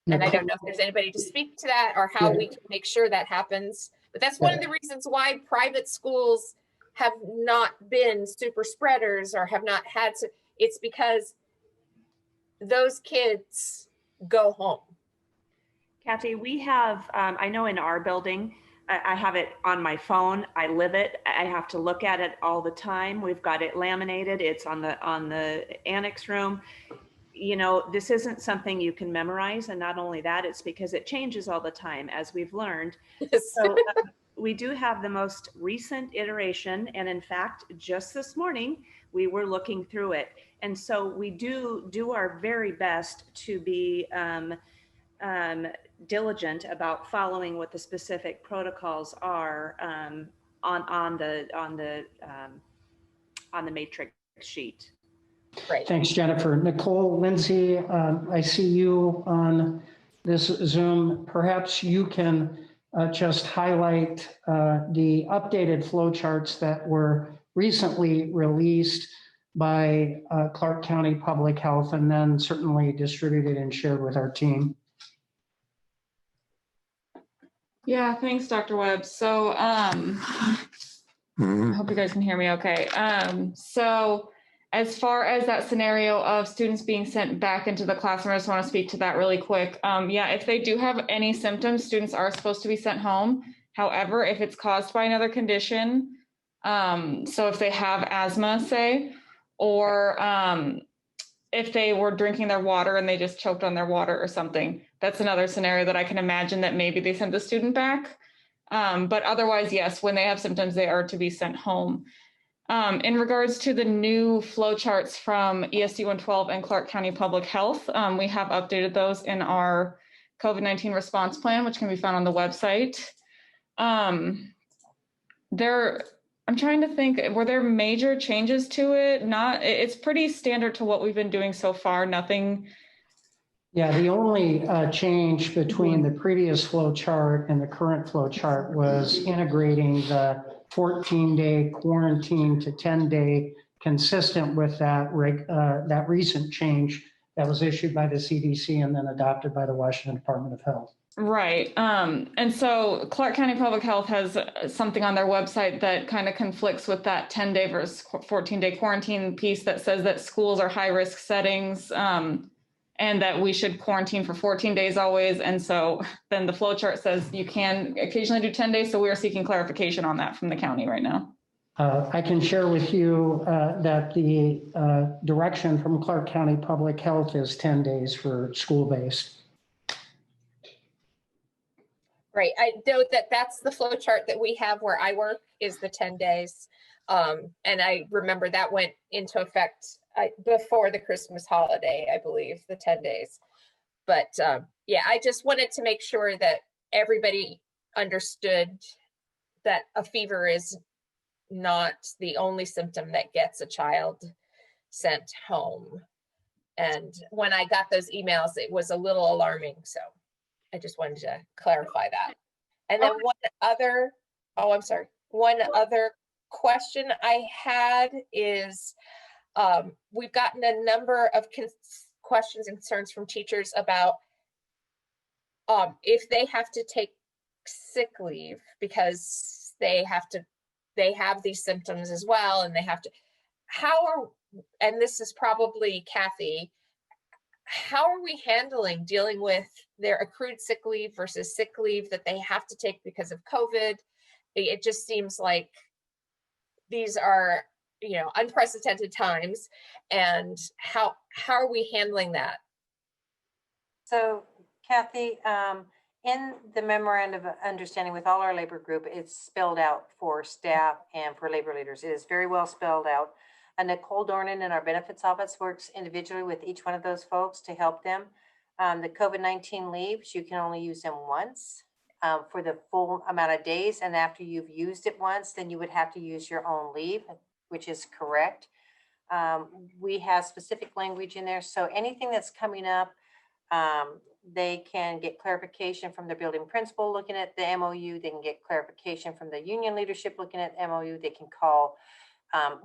And I don't know if there's anybody to speak to that or how we can make sure that happens. But that's one of the reasons why private schools have not been super spreaders or have not had to. It's because those kids go home. Kathy, we have, I know in our building, I have it on my phone. I live it. I have to look at it all the time. We've got it laminated. It's on the annex room. This isn't something you can memorize. And not only that, it's because it changes all the time, as we've learned. Yes. So we do have the most recent iteration. And in fact, just this morning, we were looking through it. And so we do our very best to be diligent about following what the specific protocols are on the matrix sheet. Great. Thanks, Jennifer. Nicole, Lindsay, I see you on this Zoom. Perhaps you can just highlight the updated flowcharts that were recently released by Clark County Public Health and then certainly distributed and shared with our team. Yeah, thanks, Dr. Webb. So I hope you guys can hear me okay. So as far as that scenario of students being sent back into the classroom, I just want to speak to that really quick. Yeah, if they do have any symptoms, students are supposed to be sent home. However, if it's caused by another condition, so if they have asthma, say, or if they were drinking their water and they just choked on their water or something, that's another scenario that I can imagine that maybe they sent the student back. But otherwise, yes, when they have symptoms, they are to be sent home. In regards to the new flowcharts from ESD 112 and Clark County Public Health, we have updated those in our COVID-19 response plan, which can be found on the website. I'm trying to think, were there major changes to it? It's pretty standard to what we've been doing so far, nothing. Yeah, the only change between the previous flow chart and the current flow chart was integrating the 14-day quarantine to 10-day, consistent with that recent change that was issued by the CDC and then adopted by the Washington Department of Health. Right. And so Clark County Public Health has something on their website that kind of conflicts with that 10-day versus 14-day quarantine piece that says that schools are high-risk settings, and that we should quarantine for 14 days always. And so then the flow chart says you can occasionally do 10 days. So we are seeking clarification on that from the county right now. I can share with you that the direction from Clark County Public Health is 10 days for school-based. Right. I know that that's the flow chart that we have where I work is the 10 days. And I remember that went into effect before the Christmas holiday, I believe, the 10 days. But yeah, I just wanted to make sure that everybody understood that a fever is not the only symptom that gets a child sent home. And when I got those emails, it was a little alarming. So I just wanted to clarify that. And then one other question I had is, we've gotten a number of questions and concerns from teachers about if they have to take sick leave because they have these symptoms as well, and they have to, and this is probably Kathy, how are we dealing with their accrued sick leave versus sick leave that they have to take because of COVID? It just seems like these are, unprecedented times, and how are we handling that? So Kathy, in the memorandum of understanding with all our labor group, it's spelled out for staff and for labor leaders. It is very well spelled out. And Nicole Dornan in our benefits office works individually with each one of those folks to help them. The COVID-19 leaves, you can only use them once for the full amount of days. And after you've used it once, then you would have to use your own leave, which is correct. We have specific language in there. So anything that's coming up, they can get clarification from the building principal looking at the MOU. They can get clarification from the union leadership looking at MOU. They can call.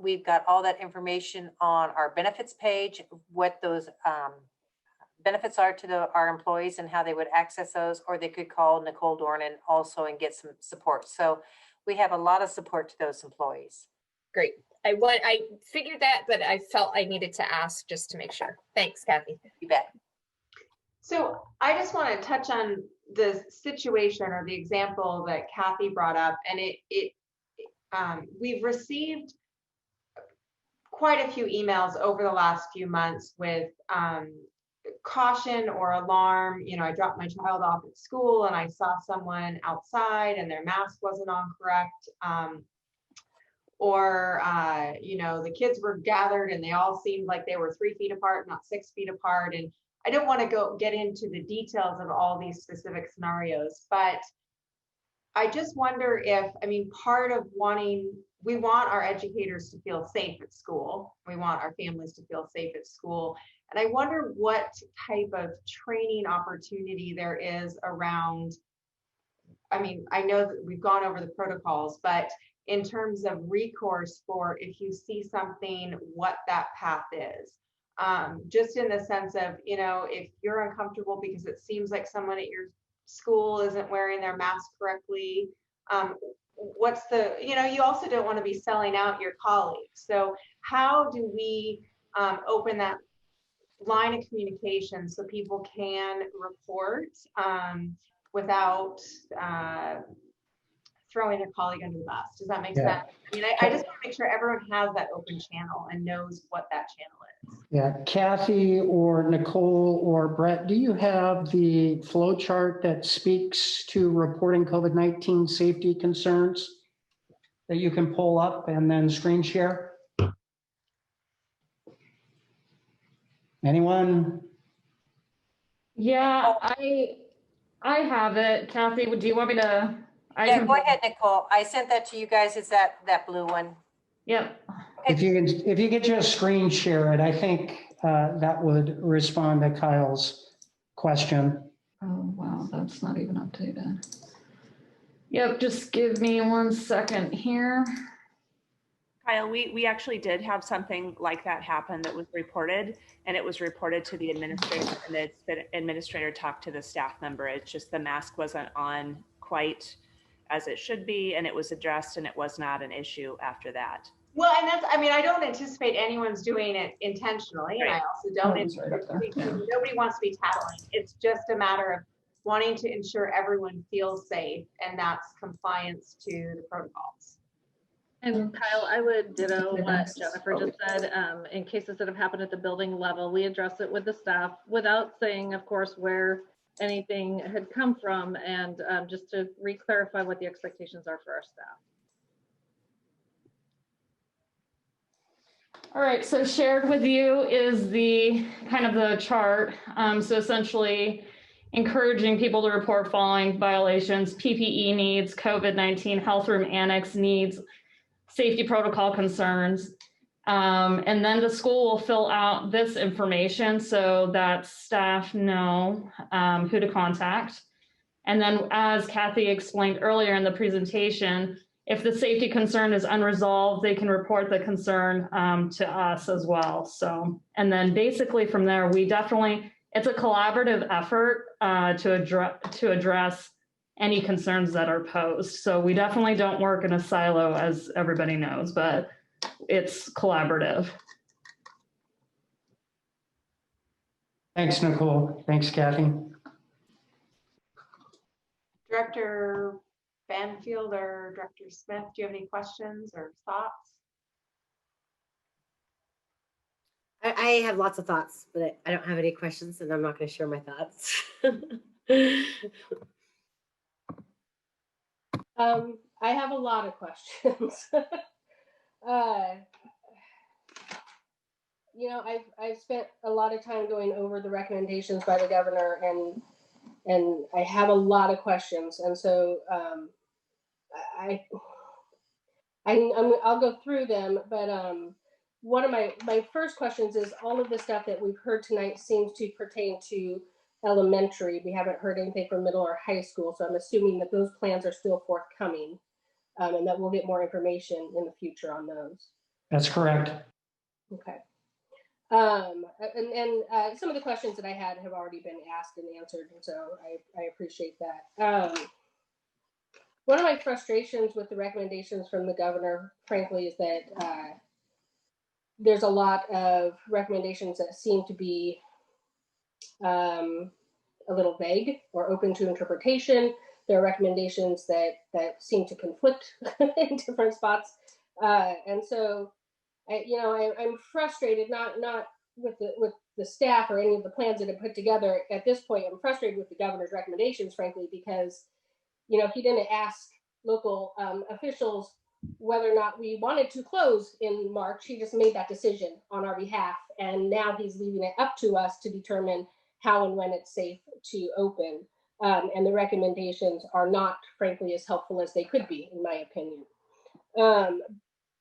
We've got all that information on our benefits page, what those benefits are to our employees and how they would access those, or they could call Nicole Dornan also and get some support. So we have a lot of support to those employees. Great. I figured that, but I felt I needed to ask just to make sure. Thanks, Kathy. You bet. So I just want to touch on the situation or the example that Kathy brought up, and we've received quite a few emails over the last few months with caution or alarm. I dropped my child off at school and I saw someone outside and their mask wasn't on correct. Or the kids were gathered and they all seemed like they were 3 feet apart, not 6 feet apart. And I don't want to get into the details of all these specific scenarios, but I just wonder if, part of wanting we want our educators to feel safe at school. We want our families to feel safe at school. And I wonder what type of training opportunity there is around, I mean, I know that we've gone over the protocols, but in terms of recourse for if you see something, what that path is. Just in the sense of, you know, if you're uncomfortable because it seems like someone at your school isn't wearing their mask correctly, what's the, you know, you also don't want to be selling out your colleagues. So how do we open that line of communication so people can report without throwing their colleague under the bus? Does that make sense? I mean, I just want to make sure everyone has that open channel and knows what that channel is. Yeah, Kathy or Nicole or Brett, do you have the flow chart that speaks to reporting COVID-19 safety concerns that you can pull up and then screen share? Anyone? Yeah, I have it. Kathy, do you want me to? Yeah, go ahead, Nicole. I sent that to you guys. It's that blue one. Yep. If you could just screen share it, I think that would respond to Kyle's question. Oh, wow, that's not even updated. Yep, just give me 1 second here. Kyle, we actually did have something like that happen that was reported, and it was reported to the administrator, and the administrator talked to the staff member. It's just the mask wasn't on quite as it should be, and it was addressed, and it was not an issue after that. Well, and that's, I mean, I don't anticipate anyone's doing it intentionally. Right. And I also don't, nobody wants to be tattling. It's just a matter of wanting to ensure everyone feels safe, and that's compliance to the protocols. And Kyle, I would ditto what Jennifer just said. In cases that have happened at the building level, we address it with the staff without saying, of course, where anything had come from, and just to re-clarify what the expectations are for our staff. All right, so shared with you is the kind of the chart. So essentially encouraging people to report following violations: PPE needs, COVID-19 health room annex needs, safety protocol concerns. And then the school will fill out this information so that staff know who to contact. And then, as Kathy explained earlier in the presentation, if the safety concern is unresolved, they can report the concern to us as well. So, and then basically from there, we definitely, it's a collaborative effort to address any concerns that are posed. So we definitely don't work in a silo, as everybody knows, but it's collaborative. Thanks, Nicole. Thanks, Kathy. Director Banfield or Director Smith, do you have any questions or thoughts? I have lots of thoughts, but I don't have any questions, and I'm not going to share my thoughts. I have a lot of questions. You know, I've spent a lot of time going over the recommendations by the governor, and I have a lot of questions, and so I'll go through them, but one of my first questions is, all of the stuff that we've heard tonight seems to pertain to elementary. We haven't heard anything from middle or high school, so I'm assuming that those plans are still forthcoming, and that we'll get more information in the future on those. That's correct. Okay. And some of the questions that I had have already been asked and answered, and so I appreciate that. One of my frustrations with the recommendations from the governor, frankly, is that there's a lot of recommendations that seem to be a little vague or open to interpretation. There are recommendations that seem to conflict in different spots, and so I'm frustrated, not with the staff or any of the plans that have put together at this point. I'm frustrated with the governor's recommendations, frankly, because he didn't ask local officials whether or not we wanted to close in March. He just made that decision on our behalf, and now he's leaving it up to us to determine how and when it's safe to open. And the recommendations are not, frankly, as helpful as they could be, in my opinion.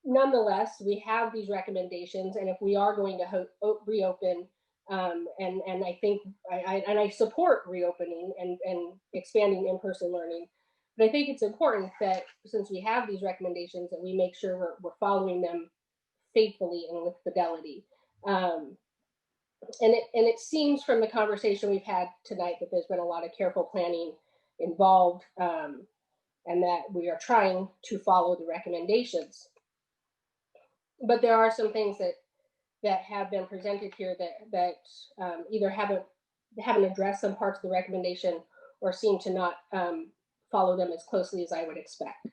nonetheless, we have these recommendations, and if we are going to reopen, and I think I support reopening and expanding in-person learning, but I think it's important that since we have these recommendations, that we make sure we're following them faithfully and with fidelity. And it seems from the conversation we've had tonight that there's been a lot of careful planning involved, and that we are trying to follow the recommendations. But there are some things that have been presented here that either haven't addressed some parts of the recommendation or seem to not follow them as closely as I would expect.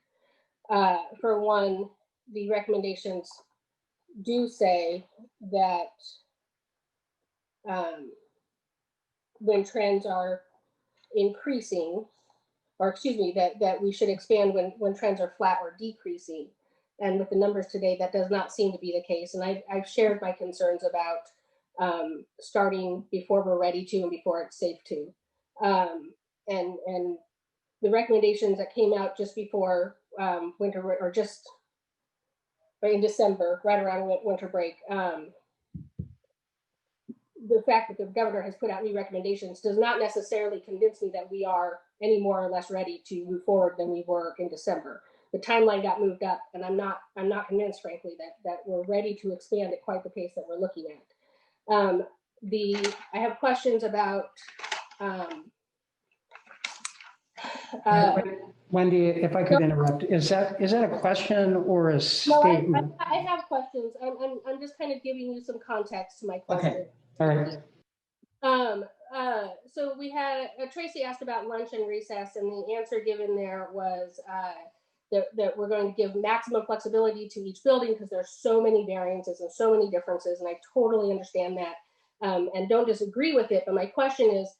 For one, the recommendations do say that when trends are increasing, or excuse me, that we should expand when trends are flat or decreasing. And with the numbers today, that does not seem to be the case. And I've shared my concerns about starting before we're ready to and before it's safe to. And the recommendations that came out just before winter, or just in December, right around winter break, the fact that the governor has put out new recommendations does not necessarily convince me that we are any more or less ready to move forward than we were in December. The timeline got moved up, and I'm not convinced, frankly, that we're ready to expand at quite the pace that we're looking at. I have questions about Wendy, if I could interrupt, is that a question or a statement? No, I have questions. I'm just kind of giving you some context to my question. Okay. All right. So we had Tracy asked about lunch and recess, and the answer given there was that we're going to give maximum flexibility to each building because there's so many variances and so many differences, and I totally understand that and don't disagree with it. But my question is,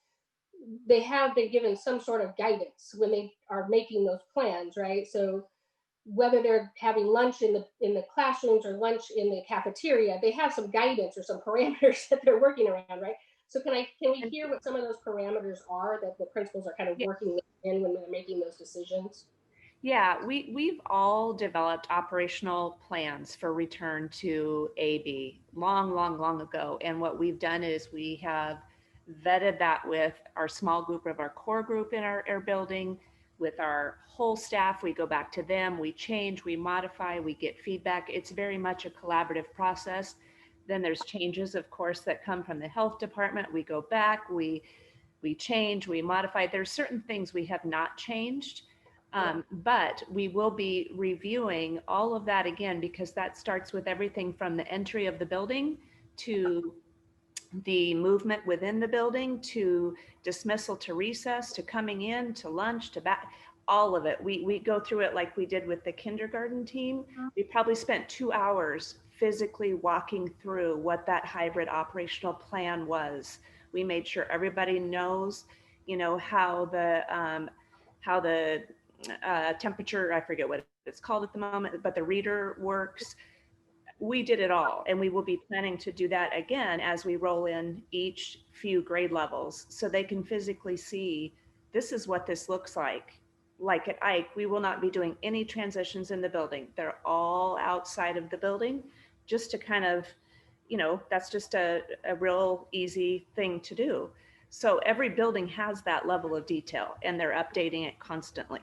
they have been given some sort of guidance when they are making those plans, right? So whether they're having lunch in the classrooms or lunch in the cafeteria, they have some guidance or some parameters that they're working around, right? So can we hear what some of those parameters are that the principals are kind of working in when they're making those decisions? Yeah, we've all developed operational plans for return to AB long ago. And what we've done is we have vetted that with our small group of our core group in our building, with our whole staff. We go back to them, we change, we modify, we get feedback. It's very much a collaborative process. Then there's changes, of course, that come from the health department. We go back, we change, we modify. There's certain things we have not changed. But we will be reviewing all of that again, because that starts with everything from the entry of the building to the movement within the building, to dismissal, to recess, to coming in, to lunch, to back, all of it. We go through it like we did with the kindergarten team. We probably spent 2 hours physically walking through what that hybrid operational plan was. We made sure everybody knows, how the temperature, I forget what it's called at the moment, but the reader works. We did it all, and we will be planning to do that again as we roll in each few grade levels, so they can physically see, this is what this looks like. Like at Ike, we will not be doing any transitions in the building. They're all outside of the building, just to kind of, that's just a real easy thing to do. So every building has that level of detail, and they're updating it constantly.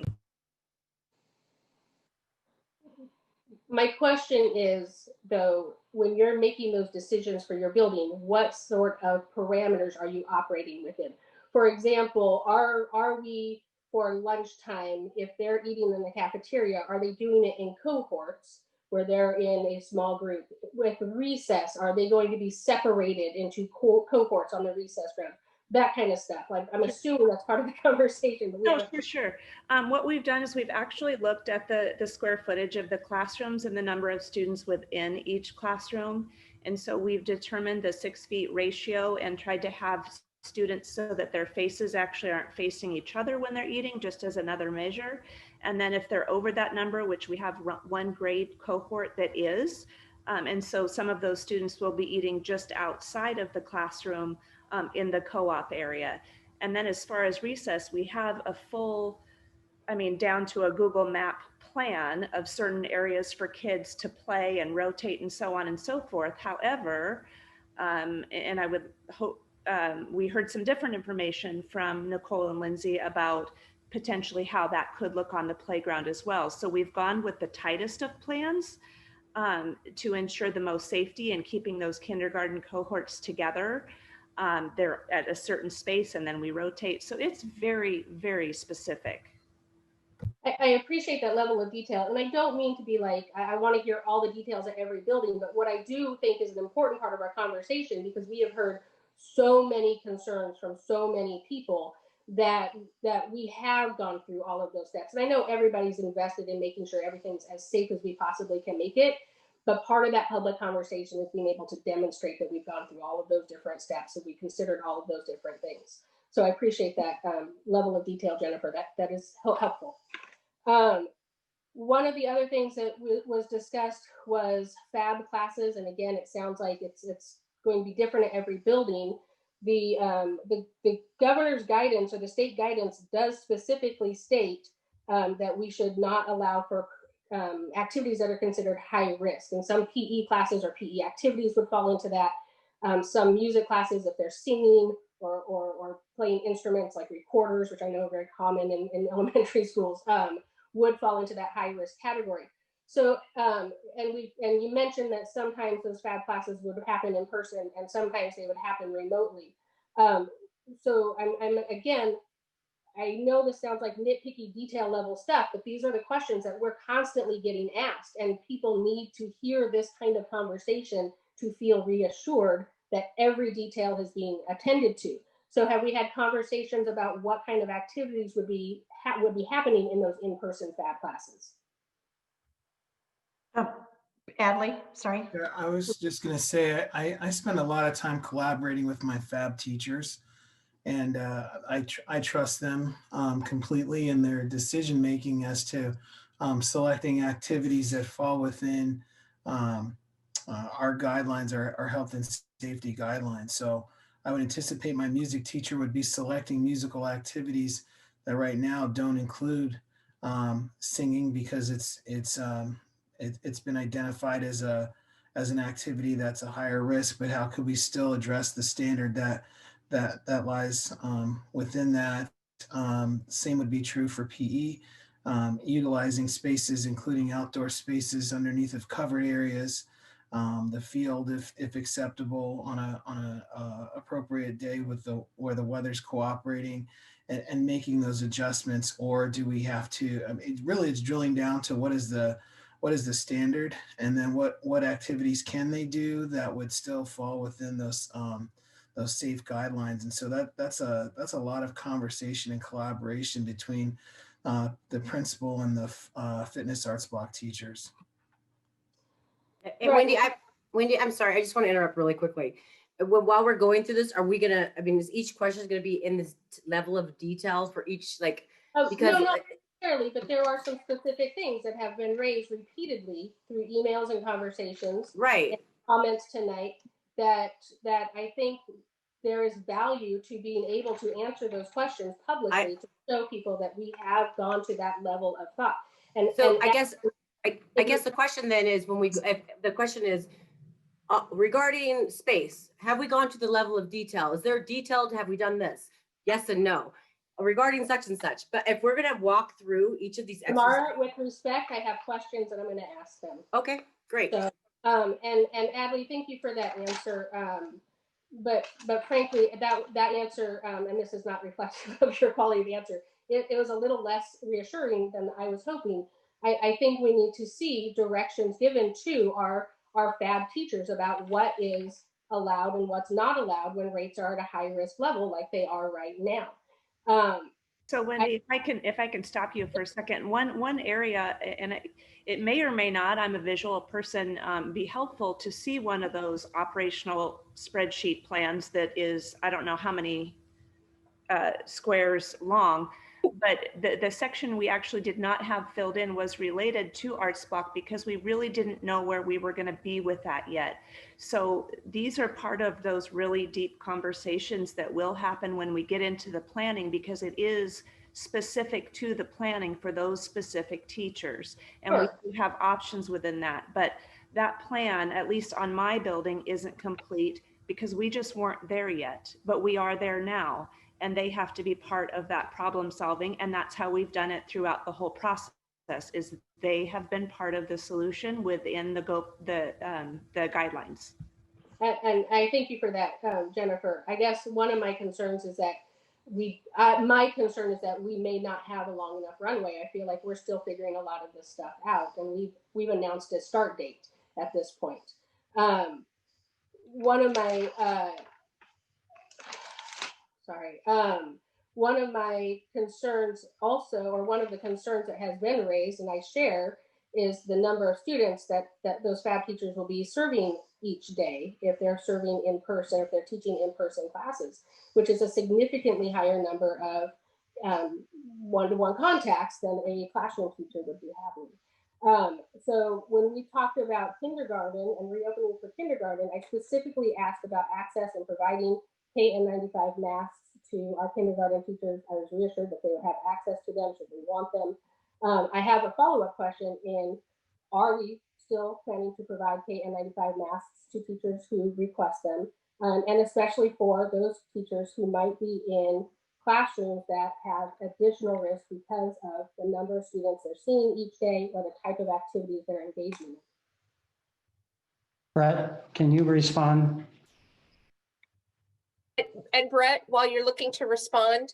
My question is, though, when you're making those decisions for your building, what sort of parameters are you operating within? For example, are we, for lunchtime, if they're eating in the cafeteria, are they doing it in cohorts where they're in a small group? With recess, are they going to be separated into cohorts on the recess ground? That kind of stuff. Like, I'm assuming that's part of the conversation. But no, for sure. What we've done is we've actually looked at the square footage of the classrooms and the number of students within each classroom. And so we've determined the 6 feet ratio and tried to have students so that their faces actually aren't facing each other when they're eating, just as another measure. And then if they're over that number, which we have one grade cohort that is, and so some of those students will be eating just outside of the classroom in the co-op area. And then as far as recess, we have a full, down to a Google Map plan of certain areas for kids to play and rotate and so on and so forth. However, and I would hope, we heard some different information from Nicole and Lindsay about potentially how that could look on the playground as well. So we've gone with the tightest of plans to ensure the most safety and keeping those kindergarten cohorts together. They're at a certain space and then we rotate. So it's very, very specific. I appreciate that level of detail. And I don't mean to be like, I want to hear all the details at every building, but what I do think is an important part of our conversation, because we have heard so many concerns from so many people that we have gone through all of those steps. And I know everybody's invested in making sure everything's as safe as we possibly can make it. But part of that public conversation is being able to demonstrate that we've gone through all of those different steps and we considered all of those different things. So I appreciate that level of detail, Jennifer. That is helpful. One of the other things that was discussed was FAB classes, and again, it sounds like it's going to be different at every building. The governor's guidance or the state guidance does specifically state that we should not allow for activities that are considered high risk, and some PE classes or PE activities would fall into that. Some music classes, if they're singing or playing instruments like recorders, which I know are very common in elementary schools, would fall into that high risk category. So, and you mentioned that sometimes those FAB classes would happen in person and sometimes they would happen remotely. So I'm again, I know this sounds like nitpicky detail level stuff, but these are the questions that we're constantly getting asked, and people need to hear this kind of conversation to feel reassured that every detail is being attended to. So have we had conversations about what kind of activities would be happening in those in-person FAB classes? Adley, sorry. Yeah, I was just going to say, I spend a lot of time collaborating with my FAB teachers, and I trust them completely in their decision making as to selecting activities that fall within our guidelines, our health and safety guidelines. So I would anticipate my music teacher would be selecting musical activities that right now don't include singing, because it's been identified as an activity that's a higher risk. But how could we still address the standard that lies within that? Same would be true for PE, utilizing spaces, including outdoor spaces underneath of covered areas, the field if acceptable on a appropriate day where the weather's cooperating, and making those adjustments. Or do we have to? It's drilling down to what is the standard, and then what activities can they do that would still fall within those safe guidelines. And so that's a lot of conversation and collaboration between the principal and the fitness arts block teachers. And Wendy, I'm sorry, I just want to interrupt really quickly. While we're going through this, are we gonna, is each question going to be in this level of detail for each, because no, not necessarily, but there are some specific things that have been raised repeatedly through emails and conversations, right, and comments tonight, that I think there is value to being able to answer those questions publicly to show people that we have gone to that level of thought. And so I guess the question then is, the question is regarding space, have we gone to the level of detail? Is there detailed, have we done this? Yes and no. Regarding such and such. But if we're going to walk through each of these Tamara, with respect, I have questions that I'm going to ask them. Okay, great. So, and Adley, thank you for that answer. But frankly, that answer, and this is not reflective of your quality of the answer, it was a little less reassuring than I was hoping. I think we need to see directions given to our FAB teachers about what is allowed and what's not allowed when rates are at a high risk level like they are right now. So Wendy, if I can stop you for a second, one area, and it may or may not, I'm a visual person, be helpful to see one of those operational spreadsheet plans that is, I don't know how many squares long, but the section we actually did not have filled in was related to Arts Block because we really didn't know where we were going to be with that yet. So these are part of those really deep conversations that will happen when we get into the planning, because it is specific to the planning for those specific teachers. And we do have options within that. But that plan, at least on my building, isn't complete because we just weren't there yet, but we are there now. And they have to be part of that problem solving. And that's how we've done it throughout the whole process, is they have been part of the solution within the guidelines. And I thank you for that, Jennifer. I guess one of my concerns is that my concern is that we may not have a long enough runway. I feel like we're still figuring a lot of this stuff out, and we've announced a start date at this point. One of my concerns also, or one of the concerns that has been raised, and I share, is the number of students that those FAB teachers will be serving each day if they're serving in person, if they're teaching in-person classes, which is a significantly higher number of one-to-one contacts than a classroom teacher would be having. So when we talked about kindergarten and reopening for kindergarten, I specifically asked about access and providing KN95 masks to our kindergarten teachers. I was reassured that they would have access to them should they want them. I have a follow-up question in, are we still planning to provide KN95 masks to teachers who request them? And especially for those teachers who might be in classrooms that have additional risk because of the number of students they're seeing each day or the type of activities they're engaging in. Brett, can you respond? And Brett, while you're looking to respond,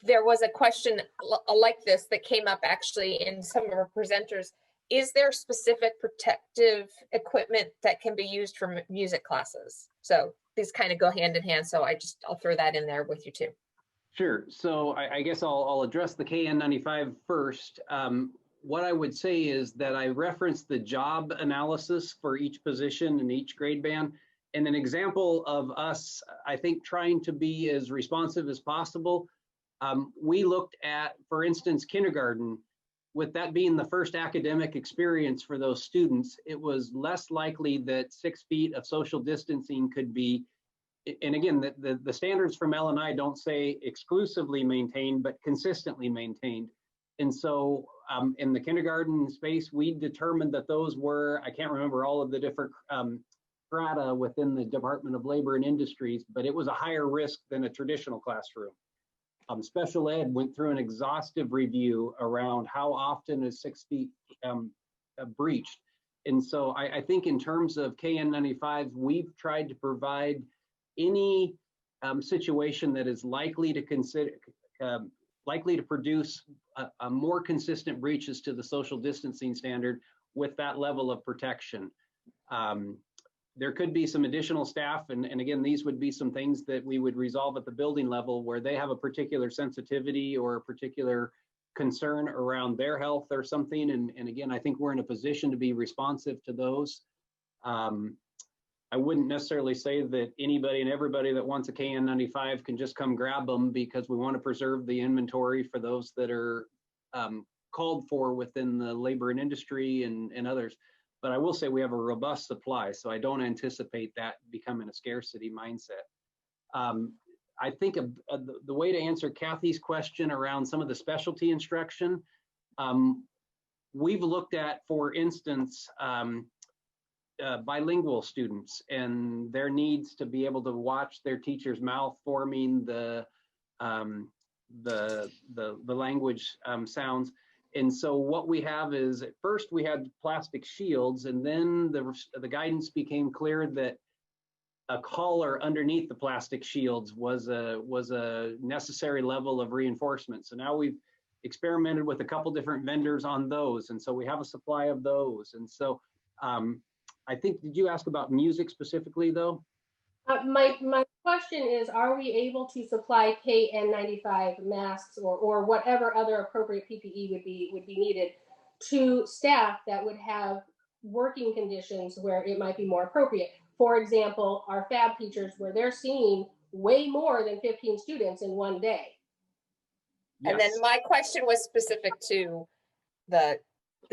there was a question like this that came up actually in some of our presenters. Is there specific protective equipment that can be used for music classes? So these kind of go hand in hand. So I'll throw that in there with you too. Sure. So I guess I'll address the KN95 first. What I would say is that I referenced the job analysis for each position in each grade band. And an example of us, I think, trying to be as responsive as possible. We looked at, for instance, kindergarten. With that being the first academic experience for those students, it was less likely that 6 feet of social distancing could be, and again, the standards from L&I don't say exclusively maintained, but consistently maintained. And so in the kindergarten space, we determined that those were, I can't remember all of the different strata within the Department of Labor and Industries, but it was a higher risk than a traditional classroom. Special ed went through an exhaustive review around how often is 6 feet breached. And so I think in terms of KN95, we've tried to provide any situation that is likely to produce a more consistent breaches to the social distancing standard with that level of protection. There could be some additional staff, and again, these would be some things that we would resolve at the building level where they have a particular sensitivity or a particular concern around their health or something. And again, I think we're in a position to be responsive to those. I wouldn't necessarily say that anybody and everybody that wants a KN95 can just come grab them, because we want to preserve the inventory for those that are called for within the labor and industry and others. But I will say we have a robust supply, so I don't anticipate that becoming a scarcity mindset. I think the way to answer Kathy's question around some of the specialty instruction, we've looked at, for instance, bilingual students and their needs to be able to watch their teacher's mouth forming the language sounds. And so what we have is, at first we had plastic shields, and then the guidance became clear that a collar underneath the plastic shields was a necessary level of reinforcement. So now we've experimented with a couple different vendors on those, and so we have a supply of those. And so I think, did you ask about music specifically though? My question is, are we able to supply KN95 masks or whatever other appropriate PPE would be needed to staff that would have working conditions where it might be more appropriate? For example, our FAB teachers, where they're seeing way more than 15 students in one day. Yes. And then my question was specific to the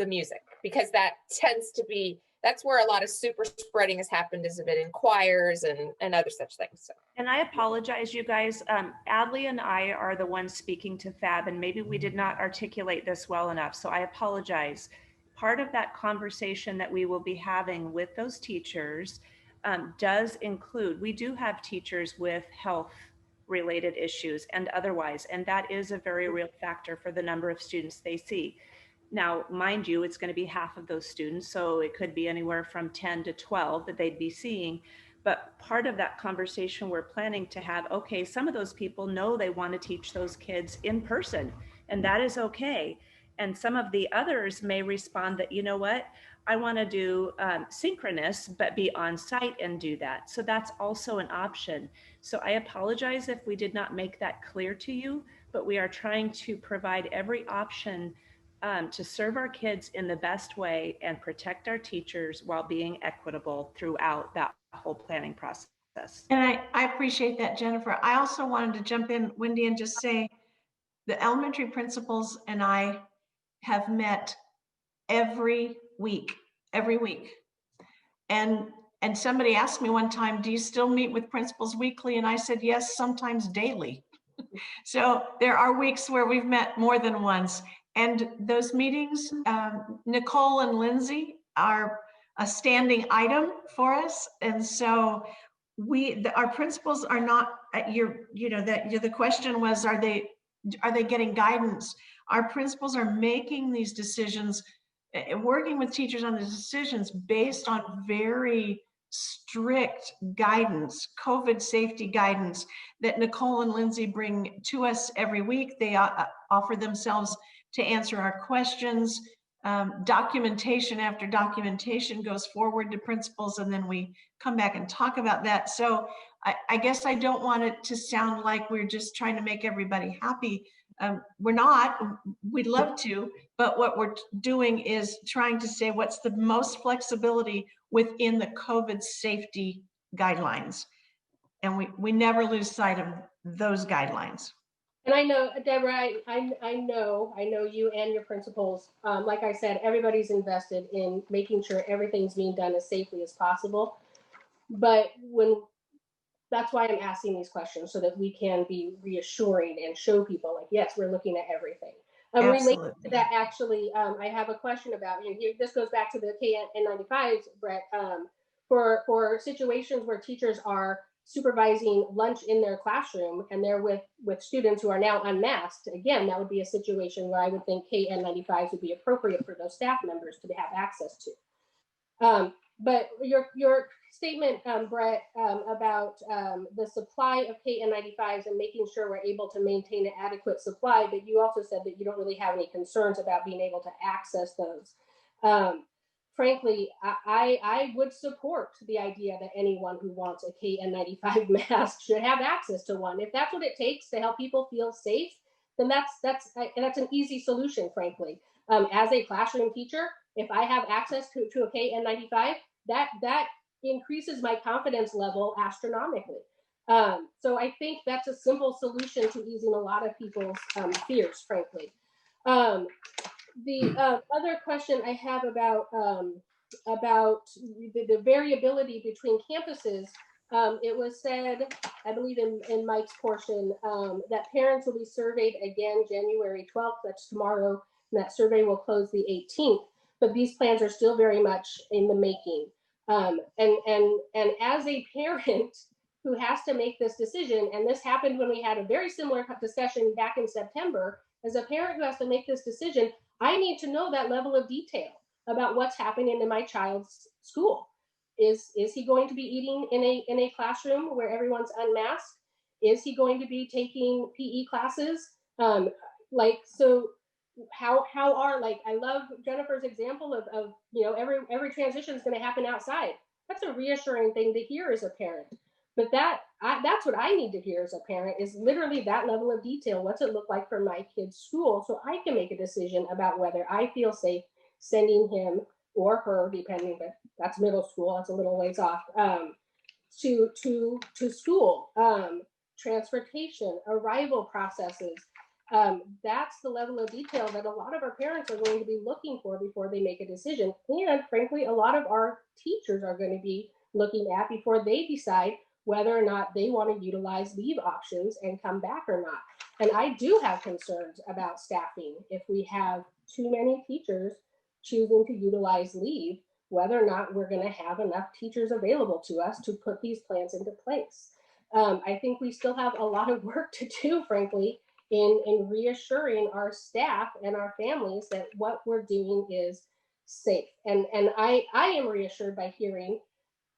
music, because that tends to be that's where a lot of super spreading has happened, is been in choirs and other such things. So. And I apologize, you guys. Adley and I are the ones speaking to FAB, and maybe we did not articulate this well enough. So I apologize. Part of that conversation that we will be having with those teachers does include, we do have teachers with health related issues and otherwise, and that is a very real factor for the number of students they see. Now, mind you, it's going to be half of those students, so it could be anywhere from 10 to 12 that they'd be seeing. But part of that conversation we're planning to have, okay, some of those people know they want to teach those kids in person, and that is okay. And some of the others may respond that, you know what, I want to do synchronous, but be on site and do that. So that's also an option. So I apologize if we did not make that clear to you, but we are trying to provide every option to serve our kids in the best way and protect our teachers while being equitable throughout that whole planning process. And I appreciate that, Jennifer. I also wanted to jump in, Wendy, and just say the elementary principals and I have met every week. And somebody asked me one time, do you still meet with principals weekly? And I said, yes, sometimes daily. So there are weeks where we've met more than once. And those meetings, Nicole and Lindsay are a standing item for us. And so our principals are not, the question was, are they getting guidance? Our principals are making these decisions, working with teachers on the decisions based on very strict guidance, COVID safety guidance that Nicole and Lindsay bring to us every week. They offer themselves to answer our questions. Documentation after documentation goes forward to principals, and then we come back and talk about that. So I guess I don't want it to sound like we're just trying to make everybody happy. We're not, we'd love to, but what we're doing is trying to say what's the most flexibility within the COVID safety guidelines. And we never lose sight of those guidelines. And I know, Deborah, I know you and your principals, like I said, everybody's invested in making sure everything's being done as safely as possible. But that's why I'm asking these questions, so that we can be reassuring and show people like, yes, we're looking at everything. Related to that, actually, I have a question about, this goes back to the KN95s, Brett, for situations where teachers are supervising lunch in their classroom and they're with students who are now unmasked. Again, that would be a situation where I would think KN95s would be appropriate for those staff members to have access to. But your statement, Brett, about the supply of KN95s and making sure we're able to maintain an adequate supply, but you also said that you don't really have any concerns about being able to access those. Frankly, I would support the idea that anyone who wants a KN95 mask should have access to one. If that's what it takes to help people feel safe, then that's an easy solution, frankly. As a classroom teacher, if I have access to a KN95, that increases my confidence level astronomically. So I think that's a simple solution to easing a lot of people's fears, frankly. The other question I have about the variability between campuses, it was said, I believe in Mike's portion, that parents will be surveyed again January 12th, that's tomorrow, and that survey will close the 18th, but these plans are still very much in the making. And as a parent who has to make this decision, and this happened when we had a very similar discussion back in September, as a parent who has to make this decision, I need to know that level of detail about what's happening in my child's school. Is he going to be eating in a classroom where everyone's unmasked? Is he going to be taking PE classes? So how are, like, I love Jennifer's example of every transition is going to happen outside. That's a reassuring thing to hear as a parent. But that's what I need to hear as a parent, is literally that level of detail. What's it look like for my kid's school, so I can make a decision about whether I feel safe sending him or her, depending, but that's middle school, that's a little ways off, to school, transportation, arrival processes. That's the level of detail that a lot of our parents are going to be looking for before they make a decision. And frankly, a lot of our teachers are going to be looking at before they decide whether or not they want to utilize leave options and come back or not. And I do have concerns about staffing. If we have too many teachers choosing to utilize leave, whether or not we're going to have enough teachers available to us to put these plans into place. I think we still have a lot of work to do, frankly, in reassuring our staff and our families that what we're doing is safe. And I am reassured by hearing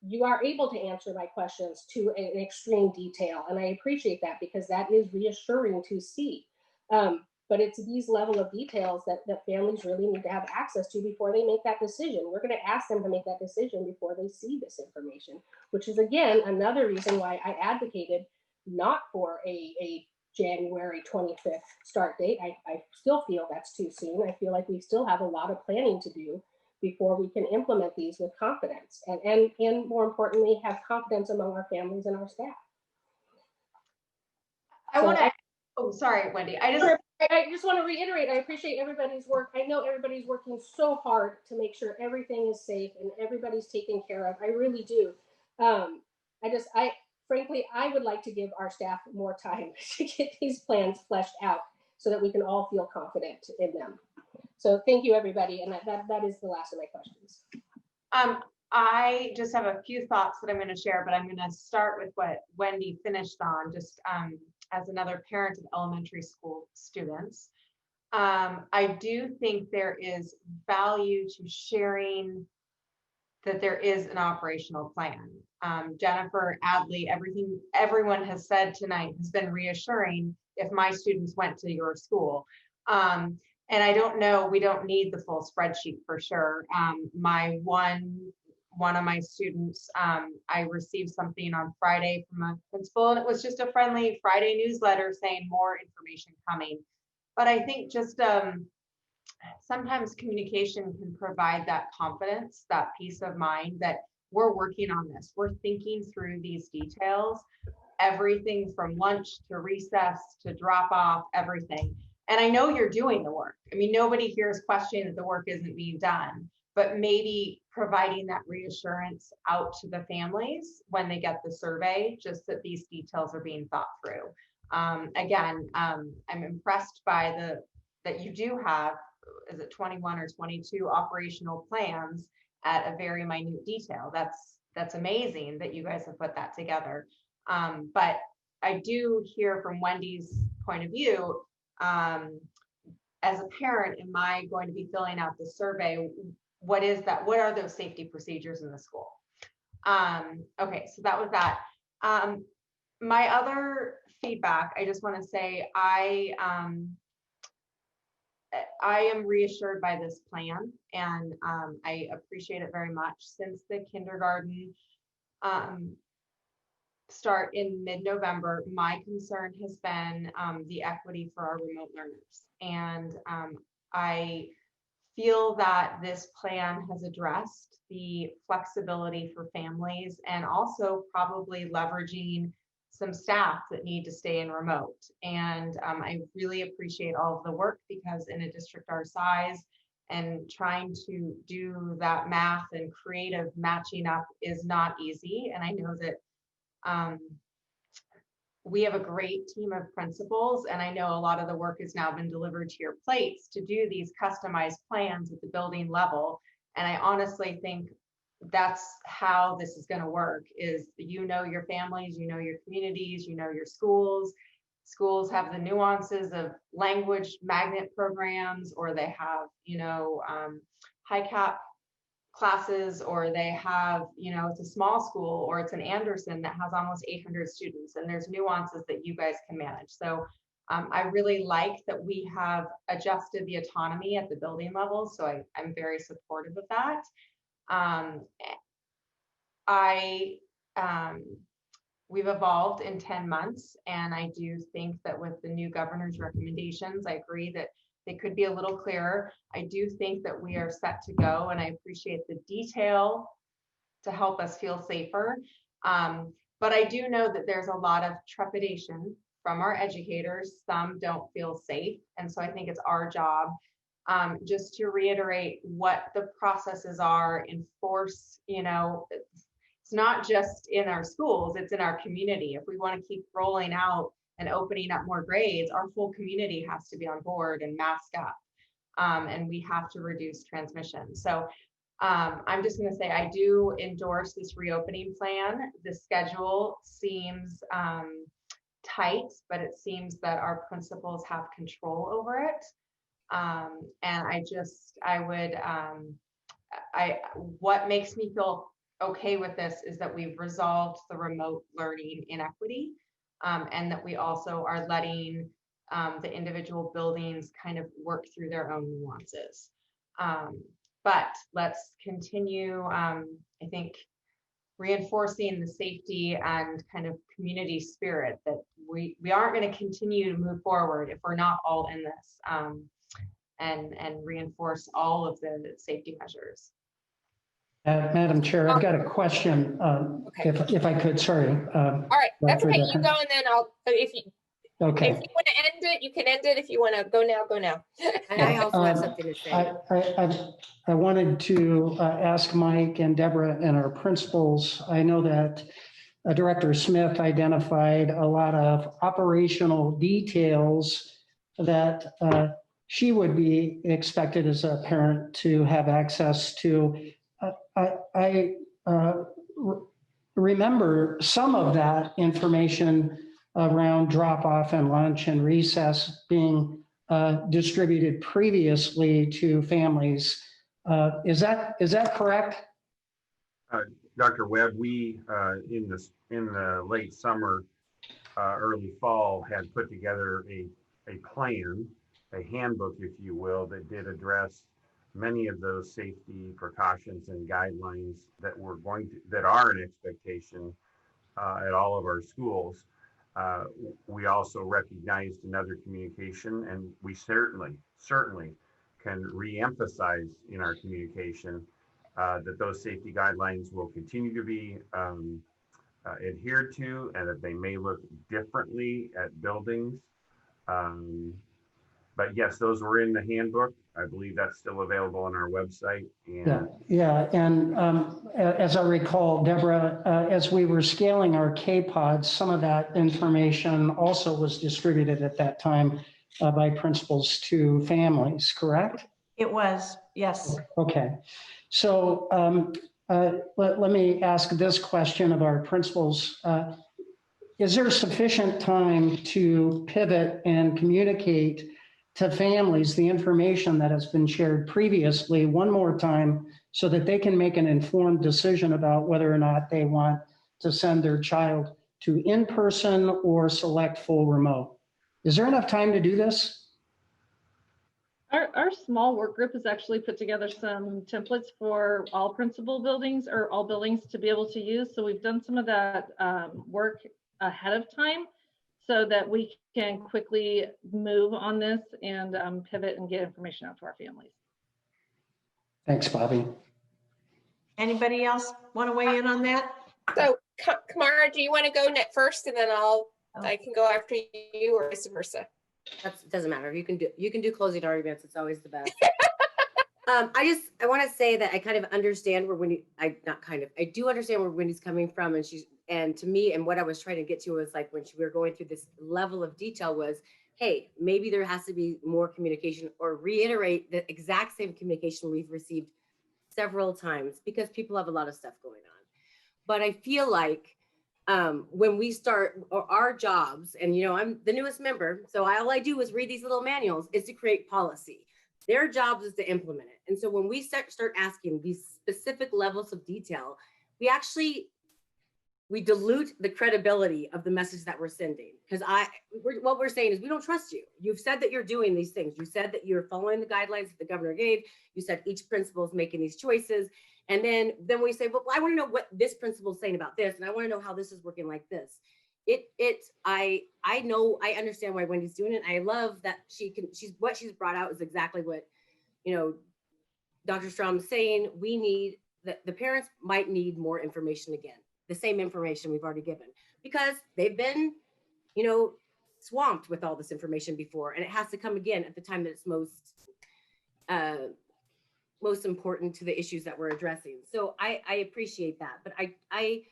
you are able to answer my questions to an extreme detail. And I appreciate that because that is reassuring to see. But it's these level of details that families really need to have access to before they make that decision. We're going to ask them to make that decision before they see this information, which is, again, another reason why I advocated not for a January 25th start date. I still feel that's too soon. I feel like we still have a lot of planning to do before we can implement these with confidence and more importantly, have confidence among our families and our staff. Oh, sorry, Wendy. I just want to reiterate, I appreciate everybody's work. I know everybody's working so hard to make sure everything is safe and everybody's taken care of. I really do. Frankly, I would like to give our staff more time to get these plans fleshed out so that we can all feel confident in them. So thank you, everybody. And that is the last of my questions. I just have a few thoughts that I'm going to share, but I'm going to start with what Wendy finished on, just as another parent of elementary school students. I do think there is value to sharing that there is an operational plan. Jennifer, Adley, everyone has said tonight has been reassuring if my students went to your school. And I don't know, we don't need the full spreadsheet for sure. One of my students, I received something on Friday from a principal, and it was just a friendly Friday newsletter saying more information coming. But I think just sometimes communication can provide that confidence, that peace of mind that we're working on this. We're thinking through these details, everything from lunch to recess to drop off, everything. And I know you're doing the work. I mean, nobody here is questioning that the work isn't being done, but maybe providing that reassurance out to the families when they get the survey, just that these details are being thought through. Again, I'm impressed by that you do have, is it 21 or 22 operational plans at a very minute detail. That's amazing that you guys have put that together. But I do hear from Wendy's point of view, as a parent, am I going to be filling out the survey? What is that? What are those safety procedures in the school? Okay, so that was that. My other feedback, I just want to say, I am reassured by this plan, and I appreciate it very much. Since the kindergarten start in mid-November, my concern has been the equity for our remote learners. And I feel that this plan has addressed the flexibility for families and also probably leveraging some staff that need to stay in remote. And I really appreciate all of the work, because in a district our size and trying to do that math and creative matching up is not easy. And I know that we have a great team of principals, and I know a lot of the work has now been delivered to your plates to do these customized plans at the building level. And I honestly think that's how this is going to work, is you know your families, you know your communities, you know your schools. Schools have the nuances of language magnet programs, or they have, high cap classes, or they have, it's a small school, or it's an Anderson that has almost 800 students, and there's nuances that you guys can manage. So I really like that we have adjusted the autonomy at the building level. So I'm very supportive of that. We've evolved in 10 months, and I do think that with the new governor's recommendations, I agree that they could be a little clearer. I do think that we are set to go, and I appreciate the detail to help us feel safer. But I do know that there's a lot of trepidation from our educators. Some don't feel safe. And so I think it's our job just to reiterate what the processes are, enforce, it's not just in our schools, it's in our community. If we want to keep rolling out and opening up more grades, our full community has to be on board and mask up. And we have to reduce transmission. So I'm just going to say I do endorse this reopening plan. The schedule seems tight, but it seems that our principals have control over it. And what makes me feel okay with this is that we've resolved the remote learning inequity, and that we also are letting the individual buildings kind of work through their own nuances. But let's continue, I think, reinforcing the safety and kind of community spirit that we aren't going to continue to move forward if we're not all in this, and reinforce all of the safety measures. Madam Chair, I've got a question, if I could, sorry. All right, that's okay. You go, and then if you want to end it, you can end it. If you want to go now, go now. And I also have something to say. I wanted to ask Mike and Deborah and our principals. I know that Director Smith identified a lot of operational details that she would be expected as a parent to have access to. I remember some of that information around drop off and lunch and recess being distributed previously to families. Is that correct? Dr. Webb, we in the late summer, early fall, had put together a plan, a handbook, if you will, that did address many of those safety precautions and guidelines that are an expectation at all of our schools. We also recognized another communication, and we certainly can re-emphasize in our communication that those safety guidelines will continue to be adhered to, and that they may look differently at buildings. But yes, those were in the handbook. I believe that's still available on our website. And And as I recall, Deborah, as we were scaling our K-pods, some of that information also was distributed at that time by principals to families, correct? It was, yes. Okay. So let me ask this question of our principals. Is there sufficient time to pivot and communicate to families the information that has been shared previously one more time so that they can make an informed decision about whether or not they want to send their child to in-person or select full remote? Is there enough time to do this? Our small work group has actually put together some templates for all principal buildings or all buildings to be able to use. So we've done some of that work ahead of time so that we can quickly move on this and pivot and get information out to our families. Thanks, Bobby. Anybody else want to weigh in on that? So Kamara, do you want to go first, and then I can go after you, or vice versa? That doesn't matter. You can do closing arguments. It's always the best. I want to say that I kind of understand where I do understand where Wendy's coming from, and to me, and what I was trying to get to was like when we were going through this level of detail was, hey, maybe there has to be more communication or reiterate the exact same communication we've received several times because people have a lot of stuff going on. But I feel like when we start our jobs, and I'm the newest member, so all I do is read these little manuals, is to create policy. Their job is to implement it. And so when we start asking these specific levels of detail, we dilute the credibility of the message that we're sending. Because what we're saying is we don't trust you. You've said that you're doing these things. You said that you're following the guidelines that the governor gave. You said each principal is making these choices. And then we say, well, I want to know what this principal is saying about this. And I want to know how this is working like this. I understand why Wendy's doing it. I love that what she's brought out is exactly what, Dr. Strom is saying. We need the parents might need more information again, the same information we've already given, because they've been, swamped with all this information before, and it has to come again at the time that it's most important to the issues that we're addressing. So I appreciate that, but I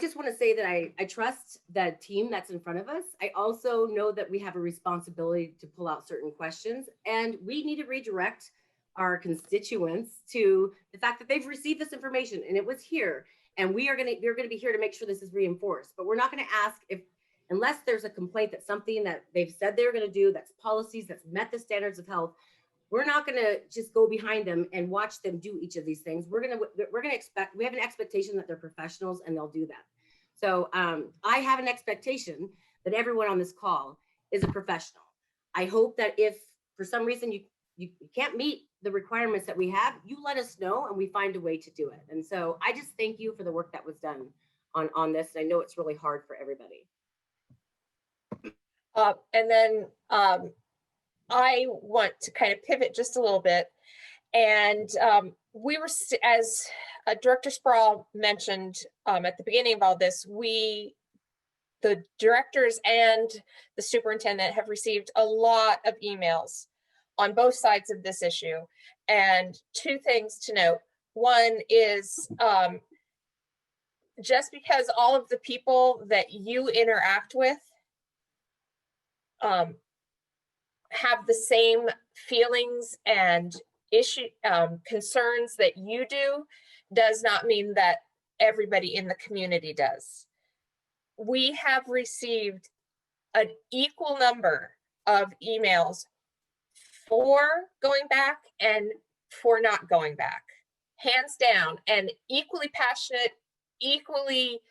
just want to say that I trust the team that's in front of us. I also know that we have a responsibility to pull out certain questions, and we need to redirect our constituents to the fact that they've received this information and it was here, and we're going to be here to make sure this is reinforced. But we're not going to ask unless there's a complaint that something that they've said they're going to do, that's policies, that's met the standards of health. We're not going to just go behind them and watch them do each of these things. We have an expectation that they're professionals and they'll do that. So I have an expectation that everyone on this call is a professional. I hope that if for some reason you can't meet the requirements that we have, you let us know and we find a way to do it. And so I just thank you for the work that was done on this. And I know it's really hard for everybody. And then I want to kind of pivot just a little bit. And we were, as Director Sproul mentioned at the beginning of all this, the directors and the superintendent have received a lot of emails on both sides of this issue. And two things to note. One is just because all of the people that you interact with have the same feelings and concerns that you do, does not mean that everybody in the community does. We have received an equal number of emails for going back and for not going back, hands down, and equally passionate, equally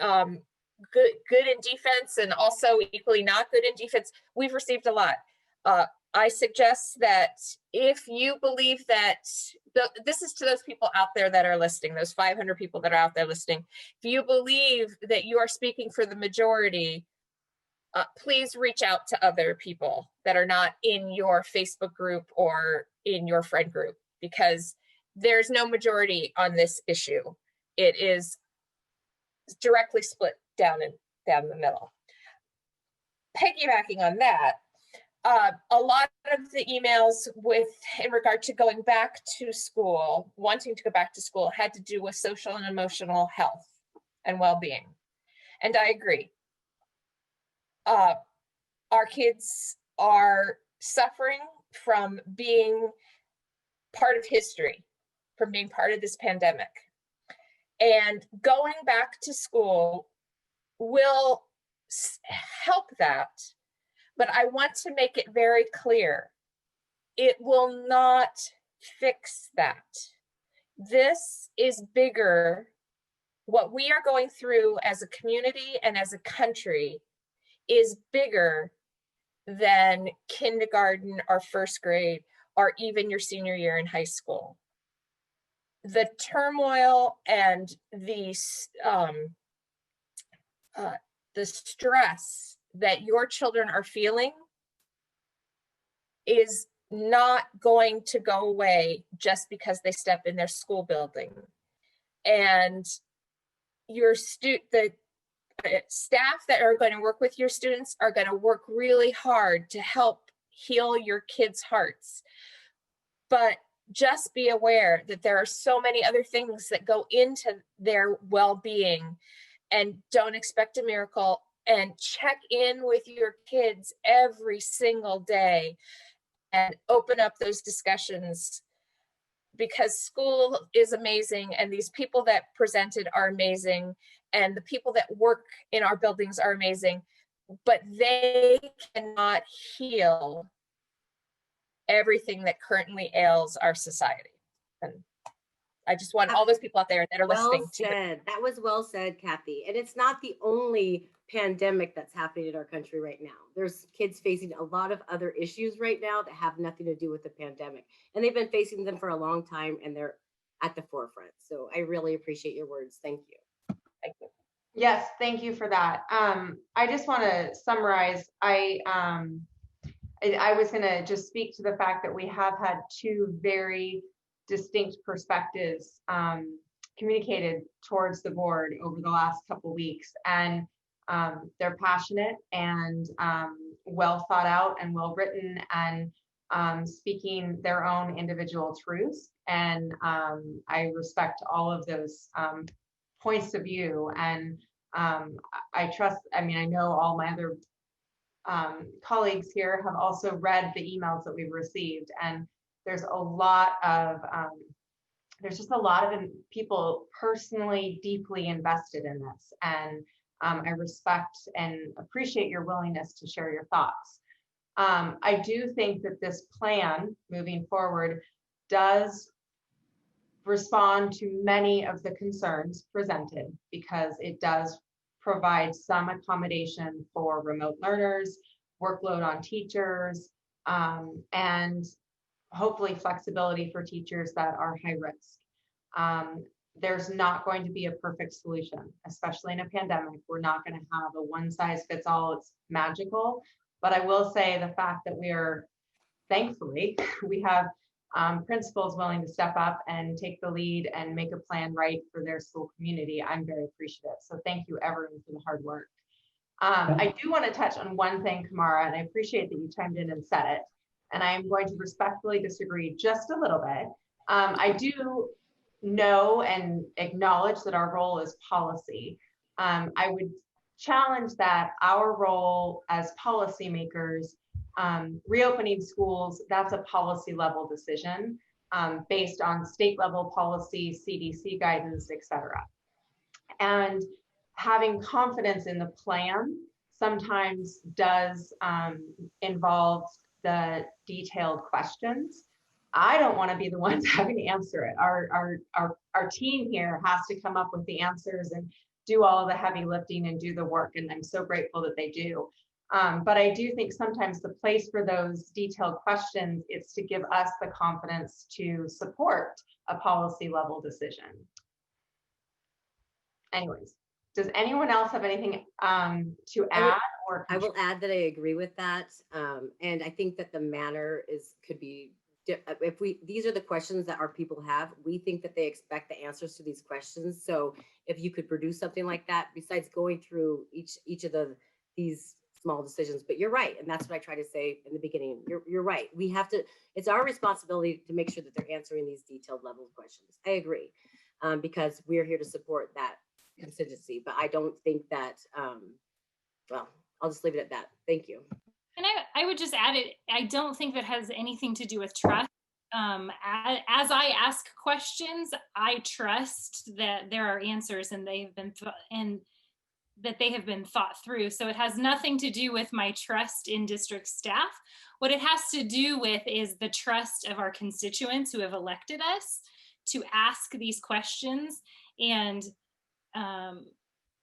good in defense, and also equally not good in defense. We've received a lot. I suggest that if you believe that, this is to those people out there that are listening, those 500 people that are out there listening, if you believe that you are speaking for the majority, please reach out to other people that are not in your Facebook group or in your friend group, because there's no majority on this issue. It is directly split down the middle. Piggybacking on that, a lot of the emails in regard to going back to school, wanting to go back to school, had to do with social and emotional health and well-being. And I agree. Our kids are suffering from being part of history, from being part of this pandemic. And going back to school will help that. But I want to make it very clear, it will not fix that. This is bigger. What we are going through as a community and as a country is bigger than kindergarten or first grade or even your senior year in high school. The turmoil and the stress that your children are feeling is not going to go away just because they step in their school building. And the staff that are going to work with your students are going to work really hard to help heal your kids' hearts. But just be aware that there are so many other things that go into their well-being, and don't expect a miracle, and check in with your kids every single day and open up those discussions, because school is amazing and these people that presented are amazing and the people that work in our buildings are amazing, but they cannot heal everything that currently ails our society. And I just want all those people out there that are listening to said. That was well said, Kathy. And it's not the only pandemic that's happening in our country right now. There's kids facing a lot of other issues right now that have nothing to do with the pandemic. And they've been facing them for a long time and they're at the forefront. So I really appreciate your words. Thank you. Thank you. Yes, thank you for that. I just want to summarize. I was going to just speak to the fact that we have had two very distinct perspectives communicated towards the board over the last couple of weeks. And They're passionate and well thought out and well written and speaking their own individual truths. And I respect all of those points of view. And I trust, I mean, I know all my other colleagues here have also read the emails that we've received. And there's a lot of, there's just a lot of people personally deeply invested in this. And I respect and appreciate your willingness to share your thoughts. I do think that this plan moving forward does respond to many of the concerns presented because it does provide some accommodation for remote learners, workload on teachers, and hopefully flexibility for teachers that are high risk. There's not going to be a perfect solution, especially in a pandemic. We're not going to have a one size fits all. It's magical. But I will say the fact that we are, thankfully, we have principals willing to step up and take the lead and make a plan right for their school community. I'm very appreciative. So thank you everyone for the hard work. I do want to touch on one thing, Kamara, and I appreciate that you chimed in and said it. And I am going to respectfully disagree just a little bit. I do know and acknowledge that our role is policy. I would challenge that our role as policymakers, reopening schools, that's a policy level decision based on state level policy, CDC guidance, et cetera. And having confidence in the plan sometimes does involve the detailed questions. I don't want to be the ones having to answer it. Our team here has to come up with the answers and do all the heavy lifting and do the work. And I'm so grateful that they do. But I do think sometimes the place for those detailed questions is to give us the confidence to support a policy level decision. Anyways, does anyone else have anything to add? Or I will add that I agree with that. And I think that the manner could be, if these are the questions that our people have, we think that they expect the answers to these questions. So if you could produce something like that, besides going through each of these small decisions, but you're right. And that's what I try to say in the beginning. You're right. We have to, it's our responsibility to make sure that they're answering these detailed level of questions. I agree, because we're here to support that contingency, but I don't think that, well, I'll just leave it at that. Thank you. And I would just add it, I don't think that has anything to do with trust. As I ask questions, I trust that there are answers and that they have been thought through. So it has nothing to do with my trust in district staff. What it has to do with is the trust of our constituents who have elected us to ask these questions, and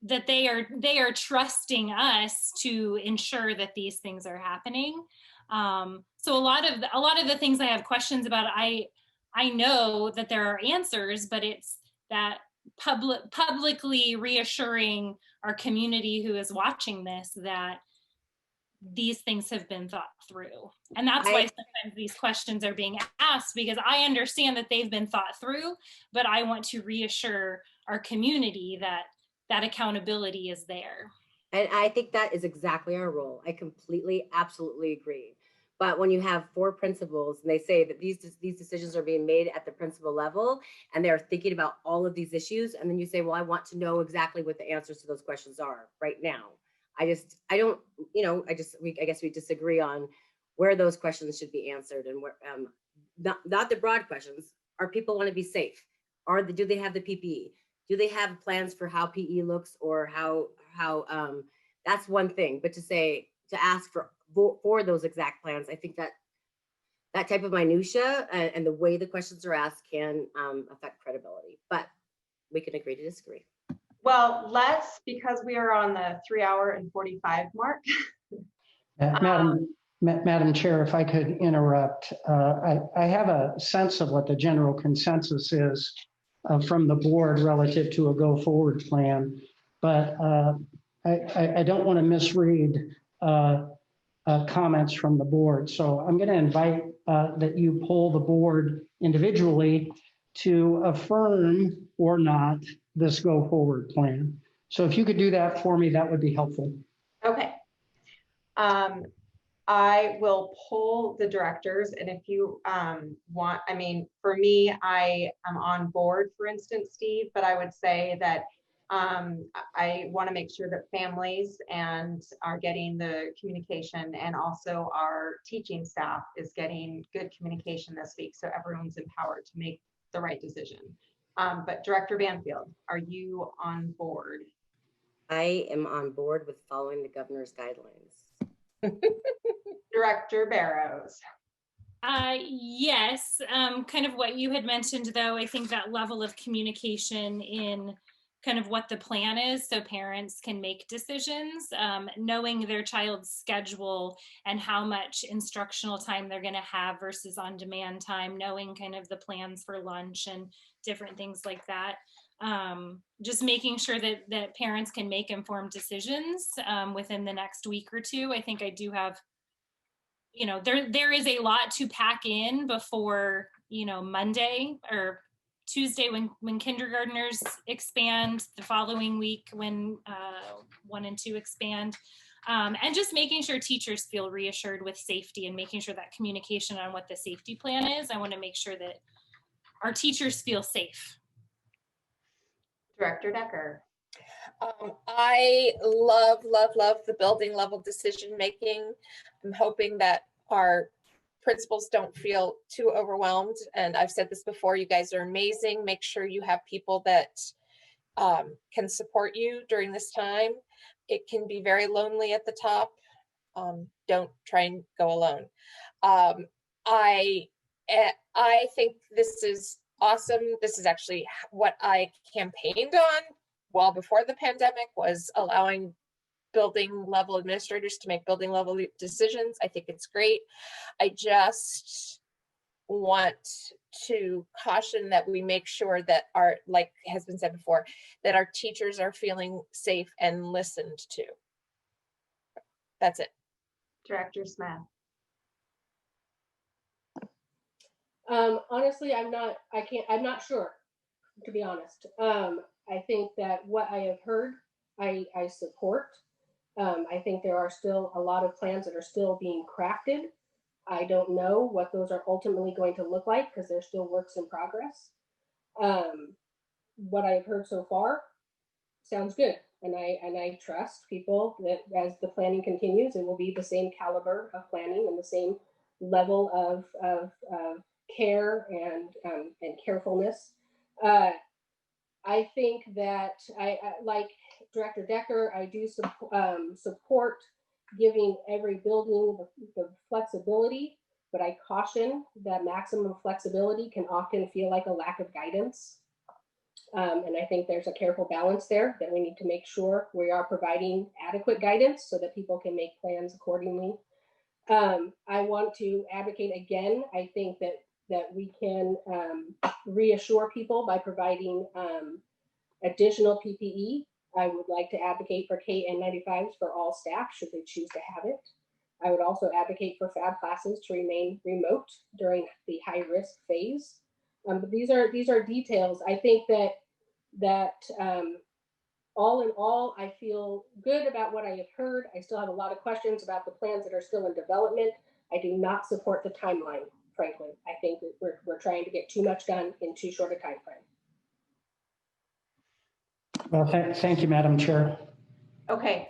that they are trusting us to ensure that these things are happening. So a lot of the things I have questions about, I know that there are answers, but it's that publicly reassuring our community who is watching this that these things have been thought through. And that's why sometimes these questions are being asked, because I understand that they've been thought through, but I want to reassure our community that that accountability is there. And I think that is exactly our role. I completely, absolutely agree. But when you have 4 principals and they say that these decisions are being made at the principal level and they're thinking about all of these issues, and then you say, well, I want to know exactly what the answers to those questions are right now. I guess we disagree on where those questions should be answered, and where, not the broad questions. Our people want to be safe. Do they have the PPE? Do they have plans for how PE looks, or how that's one thing, but to ask for those exact plans, I think that type of minutia and the way the questions are asked can affect credibility, but we can agree to disagree. Well, because we are on the 3 hour and 45 mark. Madam Chair, if I could interrupt, I have a sense of what the general consensus is from the board relative to a go forward plan, but I don't want to misread comments from the board. So I'm going to invite that you poll the board individually to affirm or not this go forward plan. So if you could do that for me, that would be helpful. Okay. I will poll the directors, and if you want, I mean, for me, I am on board, for instance, Steve, but I would say that I want to make sure that families and are getting the communication, and also our teaching staff is getting good communication this week, so everyone's empowered to make the right decision. But Director Banfield, are you on board? I am on board with following the governor's guidelines. Director Barrows. Yes, kind of what you had mentioned, though, I think that level of communication in kind of what the plan is so parents can make decisions, knowing their child's schedule and how much instructional time they're going to have versus on-demand time, knowing kind of the plans for lunch and different things like that. Just making sure that parents can make informed decisions within the next week or two. I think I do have, you know, there is a lot to pack in before, you know, Monday or Tuesday when kindergartners expand, the following week when 1 and 2 expand, and just making sure teachers feel reassured with safety and making sure that communication on what the safety plan is. I want to make sure that our teachers feel safe. Director Decker. I love the building level decision making. I'm hoping that our principals don't feel too overwhelmed. And I've said this before, you guys are amazing. Make sure you have people that can support you during this time. It can be very lonely at the top. Don't try and go alone. I think this is awesome. This is actually what I campaigned on well before the pandemic, was allowing building level administrators to make building level decisions. I think it's great. I just want to caution that we make sure that our, like has been said before, that our teachers are feeling safe and listened to. That's it. Director Smith. Honestly, I'm not sure, to be honest. I think that what I have heard, I support. I think there are still a lot of plans that are still being crafted. I don't know what those are ultimately going to look like because they're still works in progress. What I've heard so far sounds good. And I trust people that as the planning continues, it will be the same caliber of planning and the same level of care and carefulness. I think that I like Director Decker, I do support giving every building the flexibility, but I caution that maximum flexibility can often feel like a lack of guidance. And I think there's a careful balance there that we need to make sure we are providing adequate guidance so that people can make plans accordingly. I want to advocate again. I think that we can reassure people by providing additional PPE. I would like to advocate for KN95s for all staff should they choose to have it. I would also advocate for FAB classes to remain remote during the high risk phase. But these are details. I think that all in all, I feel good about what I have heard. I still have a lot of questions about the plans that are still in development. I do not support the timeline, frankly. I think that we're trying to get too much done in too short a time frame. Well, thank you, Madam Chair. Okay,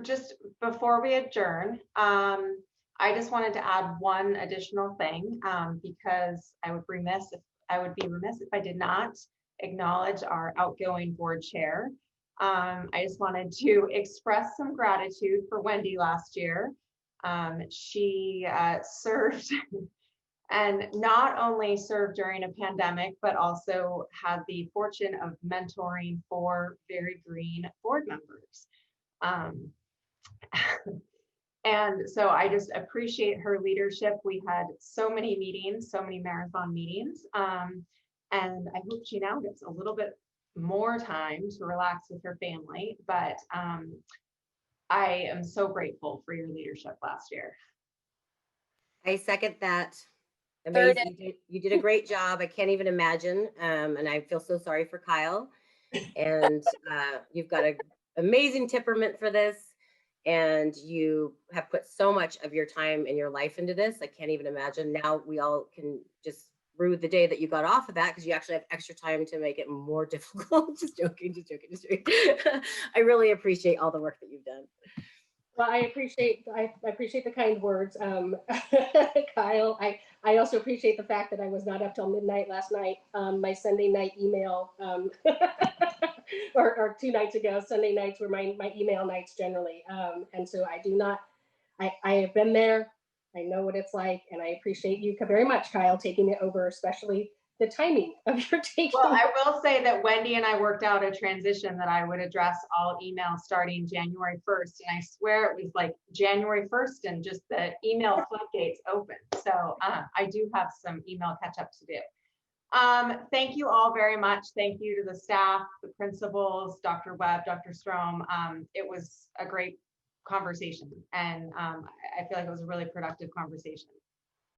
just before we adjourn, I just wanted to add one additional thing because I would be remiss if I did not acknowledge our outgoing board chair. I just wanted to express some gratitude for Wendy last year. She served and not only served during a pandemic, but also had the fortune of mentoring 4 very green board members. And so I just appreciate her leadership. We had so many meetings, so many marathon meetings. And I hope she now gets a little bit more time to relax with her family. But I am so grateful for your leadership last year. I second that. Amazing. You did a great job. I can't even imagine. And I feel so sorry for Kyle. And you've got an amazing temperament for this. And you have put so much of your time and your life into this. I can't even imagine. Now we all can just rue the day that you got off of that because you actually have extra time to make it more difficult. Just joking, just joking, just joking. I really appreciate all the work that you've done. Well, I appreciate the kind words, Kyle. I also appreciate the fact that I was not up till midnight last night. My Sunday night email, or 2 nights ago, Sunday nights were my email nights generally. And so I have been there. I know what it's like, and I appreciate you very much, Kyle, taking it over, especially the timing of your taking. Well, I will say that Wendy and I worked out a transition that I would address all emails starting January 1st. And I swear it was like January 1st and just the email floodgates open. So I do have some email catch up to do. Thank you all very much. Thank you to the staff, the principals, Dr. Webb, Dr. Strom. It was a great conversation. And I feel like it was a really productive conversation.